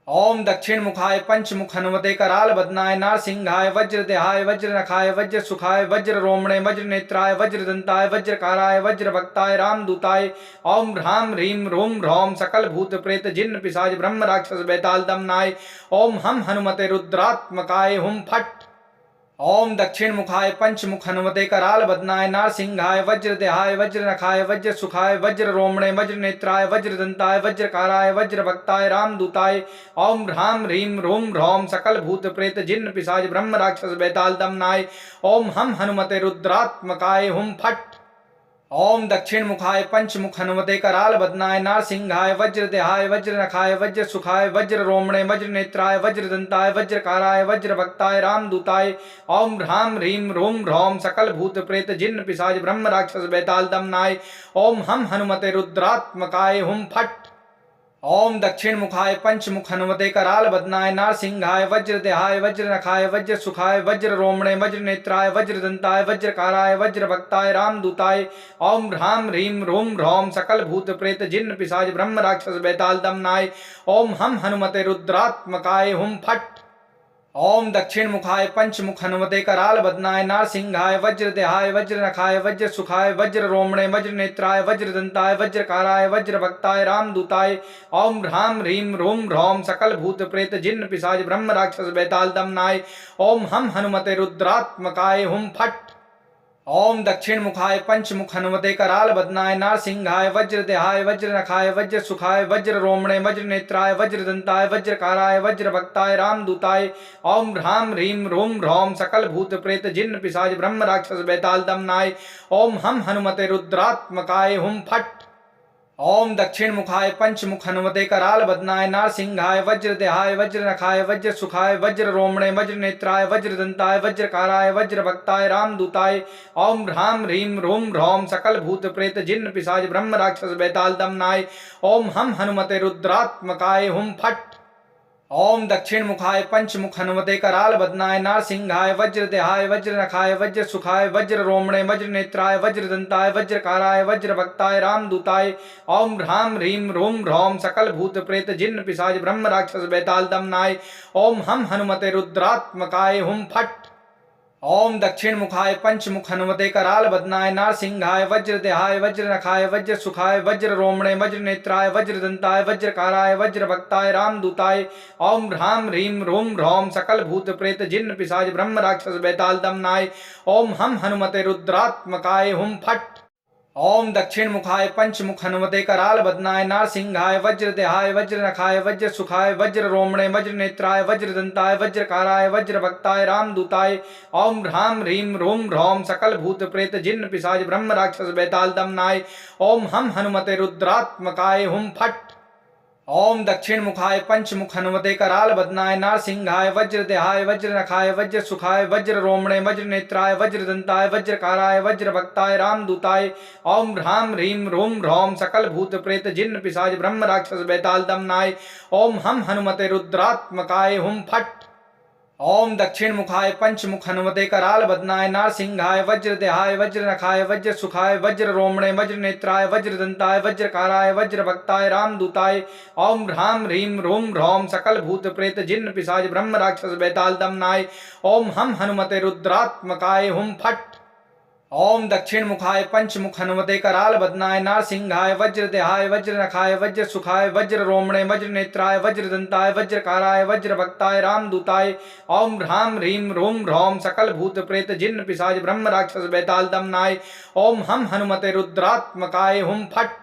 Speaker 2: ओम दक्षिण मुखाय पंचमुख हनुमते कराल बदनाय नारसिंहाय वज्रदेहाय वज्रनखाय वज्र सुखाय वज्र रोमणे वज्र नेत्राय वज्र दंताय वज्रकाराय वज्र भक्ताय रामदूताय ओम ह्राम ह्रीम रोम ह्रौम सकल भूत प्रेत जिन्न पिशाच ब्रह्म राक्षस बैताल दमनाय ओम हम हनुमते रुद्रात्मकाय हुम फट। ओम दक्षिण मुखाय पंचमुख हनुमते कराल बदनाय नारसिंहाय वज्रदेहाय वज्रनखाय वज्र सुखाय वज्र रोमणे वज्र नेत्राय वज्र दंताय वज्रकाराय वज्र भक्ताय रामदूताय ओम ह्राम ह्रीम रोम ह्रौम सकल भूत प्रेत जिन्न पिशाच ब्रह्म राक्षस बैताल दमनाय ओम हम हनुमते रुद्रात्मकाय हुम फट। ओम दक्षिण मुखाय पंचमुख हनुमते कराल बदनाय नारसिंहाय वज्रदेहाय वज्रनखाय वज्र सुखाय वज्र रोमणे वज्र नेत्राय वज्र दंताय वज्रकाराय वज्र भक्ताय रामदूताय ओम ह्राम ह्रीम रोम ह्रौम सकल भूत प्रेत जिन्न पिशाच ब्रह्म राक्षस बैताल दमनाय ओम हम हनुमते रुद्रात्मकाय हुम फट। ओम दक्षिण मुखाय पंचमुख हनुमते कराल बदनाय नारसिंहाय वज्रदेहाय वज्रनखाय वज्र सुखाय वज्र रोमणे वज्र नेत्राय वज्र दंताय वज्रकाराय वज्र भक्ताय रामदूताय ओम ह्राम ह्रीम रोम ह्रौम सकल भूत प्रेत जिन्न पिशाच ब्रह्म राक्षस बैताल दमनाय ओम हम हनुमते रुद्रात्मकाय हुम फट। ओम दक्षिण मुखाय पंचमुख हनुमते कराल बदनाय नारसिंहाय वज्रदेहाय वज्रनखाय वज्र सुखाय वज्र रोमणे वज्र नेत्राय वज्र दंताय वज्रकाराय वज्र भक्ताय रामदूताय ओम ह्राम ह्रीम रोम ह्रौम सकल भूत प्रेत जिन्न पिशाच ब्रह्म राक्षस बैताल दमनाय ओम हम हनुमते रुद्रात्मकाय हुम फट। ओम दक्षिण मुखाय पंचमुख हनुमते कराल बदनाय नारसिंहाय वज्रदेहाय वज्रनखाय वज्र सुखाय वज्र रोमणे वज्र नेत्राय वज्र दंताय वज्रकाराय वज्र भक्ताय रामदूताय ओम ह्राम ह्रीम रोम ह्रौम सकल भूत प्रेत जिन्न पिशाच ब्रह्म राक्षस बैताल दमनाय ओम हम हनुमते रुद्रात्मकाय हुम फट। ओम दक्षिण मुखाय पंचमुख हनुमते कराल बदनाय नारसिंहाय वज्रदेहाय वज्रनखाय वज्र सुखाय वज्र रोमणे वज्र नेत्राय वज्र दंताय वज्रकाराय वज्र भक्ताय रामदूताय ओम ह्राम ह्रीम रोम ह्रौम सकल भूत प्रेत जिन्न पिशाच ब्रह्म राक्षस बैताल दमनाय ओम हम हनुमते रुद्रात्मकाय हुम फट। ओम दक्षिण मुखाय पंचमुख हनुमते कराल बदनाय नारसिंहाय वज्रदेहाय वज्रनखाय वज्र सुखाय वज्र रोमणे वज्र नेत्राय वज्र दंताय वज्रकाराय वज्र भक्ताय रामदूताय ओम ह्राम ह्रीम रोम ह्रौम सकल भूत प्रेत जिन्न पिशाच ब्रह्म राक्षस बैताल दमनाय ओम हम हनुमते रुद्रात्मकाय हुम फट। ओम दक्षिण मुखाय पंचमुख हनुमते कराल बदनाय नारसिंहाय वज्रदेहाय वज्रनखाय वज्र सुखाय वज्र रोमणे वज्र नेत्राय वज्र दंताय वज्रकाराय वज्र भक्ताय रामदूताय ओम ह्राम ह्रीम रोम ह्रौम सकल भूत प्रेत जिन्न पिशाच ब्रह्म राक्षस बैताल दमनाय ओम हम हनुमते रुद्रात्मकाय हुम फट। ओम दक्षिण मुखाय पंचमुख हनुमते कराल बदनाय नारसिंहाय वज्रदेहाय वज्रनखाय वज्र सुखाय वज्र रोमणे वज्र नेत्राय वज्र दंताय वज्रकाराय वज्र भक्ताय रामदूताय ओम ह्राम ह्रीम रोम ह्रौम सकल भूत प्रेत जिन्न पिशाच ब्रह्म राक्षस बैताल दमनाय ओम हम हनुमते रुद्रात्मकाय हुम फट। ओम दक्षिण मुखाय पंचमुख हनुमते कराल बदनाय नारसिंहाय वज्रदेहाय वज्रनखाय वज्र सुखाय वज्र रोमणे वज्र नेत्राय वज्र दंताय वज्रकाराय वज्र भक्ताय रामदूताय ओम ह्राम ह्रीम रूम ह्रौम सकल भूत प्रेत जिन्न पिशाच ब्रह्म राक्षस बेताल दमनाय ओम हम हनुमते रुद्रात्मकाय हुम फट। ओम दक्षिण मुखाय पंचमुख हनुमते कराल बदनाय नारसिंहाय वज्रदेहाय वज्रनखाय वज्र सुखाय वज्र रोमणे वज्र नेत्राय वज्र दंताय वज्रकाराय वज्र भक्ताय रामदूताय ओम ह्राम ह्रीम रूम ह्रौम सकल भूत प्रेत जिन्न पिशाच ब्रह्म राक्षस बेताल दमनाय ओम हम हनुमते रुद्रात्मकाय हुम फट। ओम दक्षिण मुखाय पंचमुख हनुमते कराल बदनाय नारसिंहाय वज्रदेहाय वज्रनखाय वज्र सुखाय वज्र रोमणे वज्र नेत्राय वज्र दंताय वज्रकाराय वज्र भक्ताय रामदूताय ओम ह्राम ह्रीम रूम ह्रौम सकल भूत प्रेत जिन्न पिशाच ब्रह्म राक्षस बेताल दमनाय ओम हम हनुमते रुद्रात्मकाय हुम फट।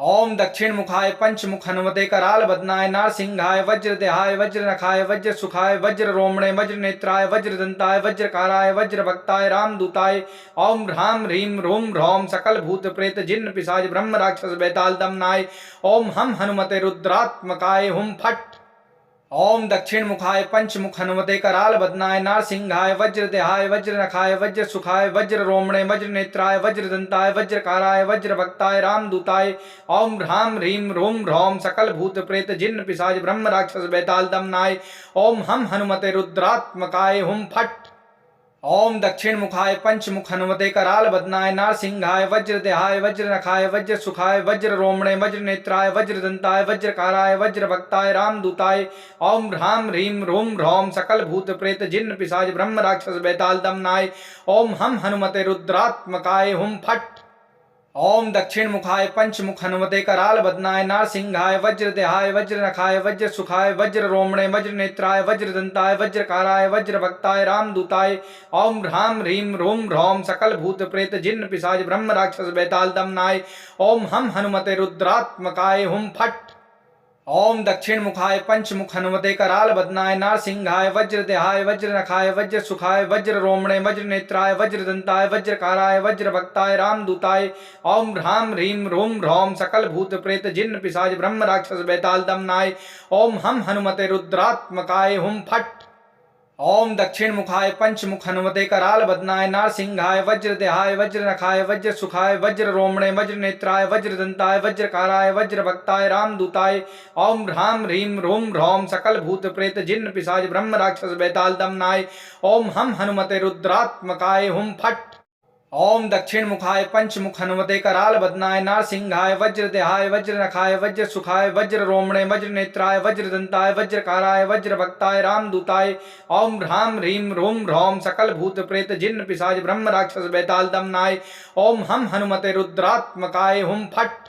Speaker 2: ओम दक्षिण मुखाय पंचमुख हनुमते कराल बदनाय नारसिंहाय वज्रदेहाय वज्रनखाय वज्र सुखाय वज्र रोमणे वज्र नेत्राय वज्र दंताय वज्रकाराय वज्र भक्ताय रामदूताय ओम ह्राम ह्रीम रूम ह्रौम सकल भूत प्रेत जिन्न पिशाच ब्रह्म राक्षस बेताल दमनाय ओम हम हनुमते रुद्रात्मकाय हुम फट। ओम दक्षिण मुखाय पंचमुख हनुमते कराल बदनाय नारसिंहाय वज्रदेहाय वज्रनखाय वज्र सुखाय वज्र रोमणे वज्र नेत्राय वज्र दंताय वज्रकाराय वज्र भक्ताय रामदूताय ओम ह्राम ह्रीम रूम ह्रौम सकल भूत प्रेत जिन्न पिशाच ब्रह्म राक्षस बेताल दमनाय ओम हम हनुमते रुद्रात्मकाय हुम फट। ओम दक्षिण मुखाय पंचमुख हनुमते कराल बदनाय नारसिंहाय वज्रदेहाय वज्रनखाय वज्र सुखाय वज्र रोमणे वज्र नेत्राय वज्र दंताय वज्रकाराय वज्र भक्ताय रामदूताय ओम ह्राम ह्रीम रूम ह्रौम सकल भूत प्रेत जिन्न पिशाच ब्रह्म राक्षस बेताल दमनाय ओम हम हनुमते रुद्रात्मकाय हुम फट। ओम दक्षिण मुखाय पंचमुख हनुमते कराल बदनाय नारसिंहाय वज्रदेहाय वज्रनखाय वज्र सुखाय वज्र रोमणे वज्र नेत्राय वज्र दंताय वज्रकाराय वज्र भक्ताय रामदूताय ओम ह्राम ह्रीम रूम ह्रौम सकल भूत प्रेत जिन्न पिशाच ब्रह्म राक्षस बेताल दमनाय ओम हम हनुमते रुद्रात्मकाय हुम फट। ओम दक्षिण मुखाय पंचमुख हनुमते कराल बदनाय नारसिंहाय वज्रदेहाय वज्रनखाय वज्र सुखाय वज्र रोमणे वज्र नेत्राय वज्र दंताय वज्रकाराय वज्र भक्ताय रामदूताय ओम ह्राम ह्रीम रूम ह्रौम सकल भूत प्रेत जिन्न पिशाच ब्रह्म राक्षस बेताल दमनाय ओम हम हनुमते रुद्रात्मकाय हुम फट। ओम दक्षिण मुखाय पंचमुख हनुमते कराल बदनाय नारसिंहाय वज्रदेहाय वज्रनखाय वज्र सुखाय वज्र रोमणे वज्र नेत्राय वज्र दंताय वज्रकाराय वज्र भक्ताय रामदूताय ओम ह्राम ह्रीम रूम ह्रौम सकल भूत प्रेत जिन्न पिशाच ब्रह्म राक्षस बेताल दमनाय ओम हम हनुमते रुद्रात्मकाय हुम फट। ओम दक्षिण मुखाय पंचमुख हनुमते कराल बदनाय नारसिंहाय वज्रदेहाय वज्रनखाय वज्र सुखाय वज्र रोमणे वज्र नेत्राय वज्र दंताय वज्रकाराय वज्र भक्ताय रामदूताय ओम ह्राम ह्रीम रूम ह्रौम सकल भूत प्रेत जिन्न पिशाच ब्रह्म राक्षस बेताल दमनाय ओम हम हनुमते रुद्रात्मकाय हुम फट।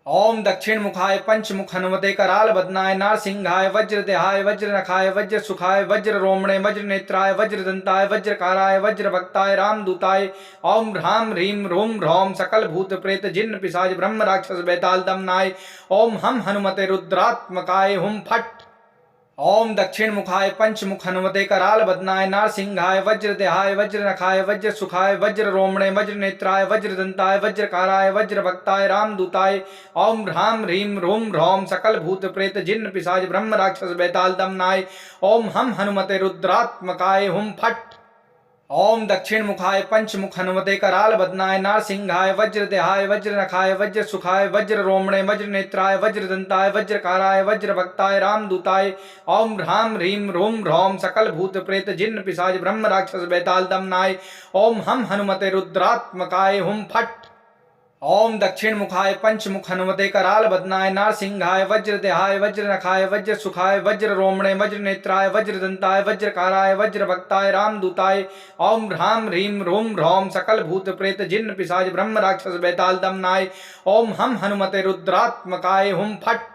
Speaker 2: ओम दक्षिण मुखाय पंचमुख हनुमते कराल बदनाय नारसिंहाय वज्रदेहाय वज्रनखाय वज्र सुखाय वज्र रोमणे वज्र नेत्राय वज्र दंताय वज्रकाराय वज्र भक्ताय रामदूताय ओम ह्राम ह्रीम रूम ह्रौम सकल भूत प्रेत जिन्न पिशाच ब्रह्म राक्षस बेताल दमनाय ओम हम हनुमते रुद्रात्मकाय हुम फट। ओम दक्षिण मुखाय पंचमुख हनुमते कराल बदनाय नारसिंहाय वज्रदेहाय वज्रनखाय वज्र सुखाय वज्र रोमणे वज्र नेत्राय वज्र दंताय वज्रकाराय वज्र भक्ताय रामदूताय ओम ह्राम ह्रीम रूम ह्रौम सकल भूत प्रेत जिन्न पिशाच ब्रह्म राक्षस बेताल दमनाय ओम हम हनुमते रुद्रात्मकाय हुम फट। ओम दक्षिण मुखाय पंचमुख हनुमते कराल बदनाय नारसिंहाय वज्रदेहाय वज्रनखाय वज्र सुखाय वज्र रोमणे वज्र नेत्राय वज्र दंताय वज्रकाराय वज्र भक्ताय रामदूताय ओम ह्राम ह्रीम रूम ह्रौम सकल भूत प्रेत जिन्न पिशाच ब्रह्म राक्षस बेताल दमनाय ओम हम हनुमते रुद्रात्मकाय हुम फट। ओम दक्षिण मुखाय पंचमुख हनुमते कराल बदनाय नारसिंहाय वज्रदेहाय वज्रनखाय वज्र सुखाय वज्र रोमणे वज्र नेत्राय वज्र दंताय वज्रकाराय वज्र भक्ताय रामदूताय ओम ह्राम ह्रीम रूम ह्रौम सकल भूत प्रेत जिन्न पिशाच ब्रह्म राक्षस बेताल दमनाय ओम हम हनुमते रुद्रात्मकाय हुम फट।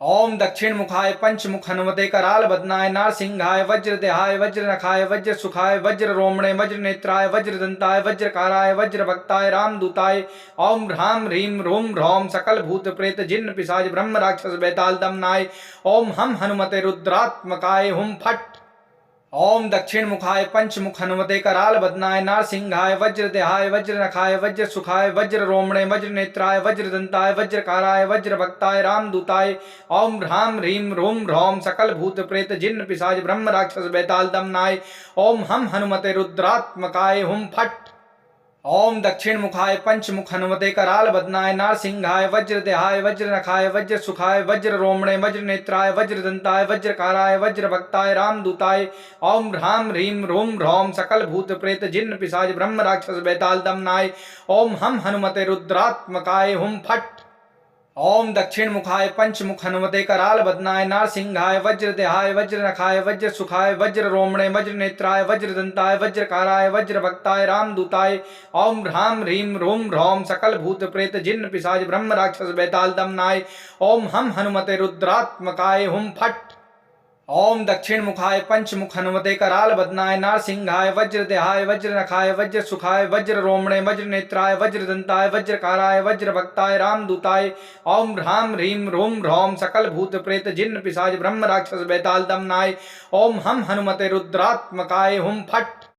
Speaker 2: ओम दक्षिण मुखाय पंचमुख हनुमते कराल बदनाय नारसिंहाय वज्रदेहाय वज्रनखाय वज्र सुखाय वज्र रोमणे वज्र नेत्राय वज्र दंताय वज्रकाराय वज्र भक्ताय रामदूताय ओम ह्राम ह्रीम रूम ह्रौम सकल भूत प्रेत जिन्न पिशाच ब्रह्म राक्षस बेताल दमनाय ओम हम हनुमते रुद्रात्मकाय हुम फट। ओम दक्षिण मुखाय पंचमुख हनुमते कराल बदनाय नारसिंहाय वज्रदेहाय वज्रनखाय वज्र सुखाय वज्र रोमणे वज्र नेत्राय वज्र दंताय वज्रकाराय वज्र भक्ताय रामदूताय ओम ह्राम ह्रीम रोम ह्रौम सकल भूत प्रेत जिन्न पिशाच ब्रह्म राक्षस बेताल दमनाय ओम हम हनुमते रुद्रात्मकाय हुम फट। ओम दक्षिण मुखाय पंचमुख हनुमते कराल बदनाय नारसिंहाय वज्रदेहाय वज्रनखाय वज्र सुखाय वज्र रोमणे वज्र नेत्राय वज्र दंताय वज्रकाराय वज्र भक्ताय रामदूताय ओम ह्राम ह्रीम रोम ह्रौम सकल भूत प्रेत जिन्न पिशाच ब्रह्म राक्षस बेताल दमनाय ओम हम हनुमते रुद्रात्मकाय हुम फट। ओम दक्षिण मुखाय पंचमुख हनुमते कराल बदनाय नारसिंहाय वज्रदेहाय वज्रनखाय वज्र सुखाय वज्र रोमणे वज्र नेत्राय वज्र दंताय वज्रकाराय वज्र भक्ताय रामदूताय ओम ह्राम ह्रीम रोम ह्रौम सकल भूत प्रेत जिन्न पिशाच ब्रह्म राक्षस बेताल दमनाय ओम हम हनुमते रुद्रात्मकाय हुम फट। ओम दक्षिण मुखाय पंचमुख हनुमते कराल बदनाय नारसिंहाय वज्रदेहाय वज्रनखाय वज्र सुखाय वज्र रोमणे वज्र नेत्राय वज्र दंताय वज्रकाराय वज्र भक्ताय रामदूताय ओम ह्राम ह्रीम रोम ह्रौम सकल भूत प्रेत जिन्न पिशाच ब्रह्म राक्षस बेताल दमनाय ओम हम हनुमते रुद्रात्मकाय हुम फट।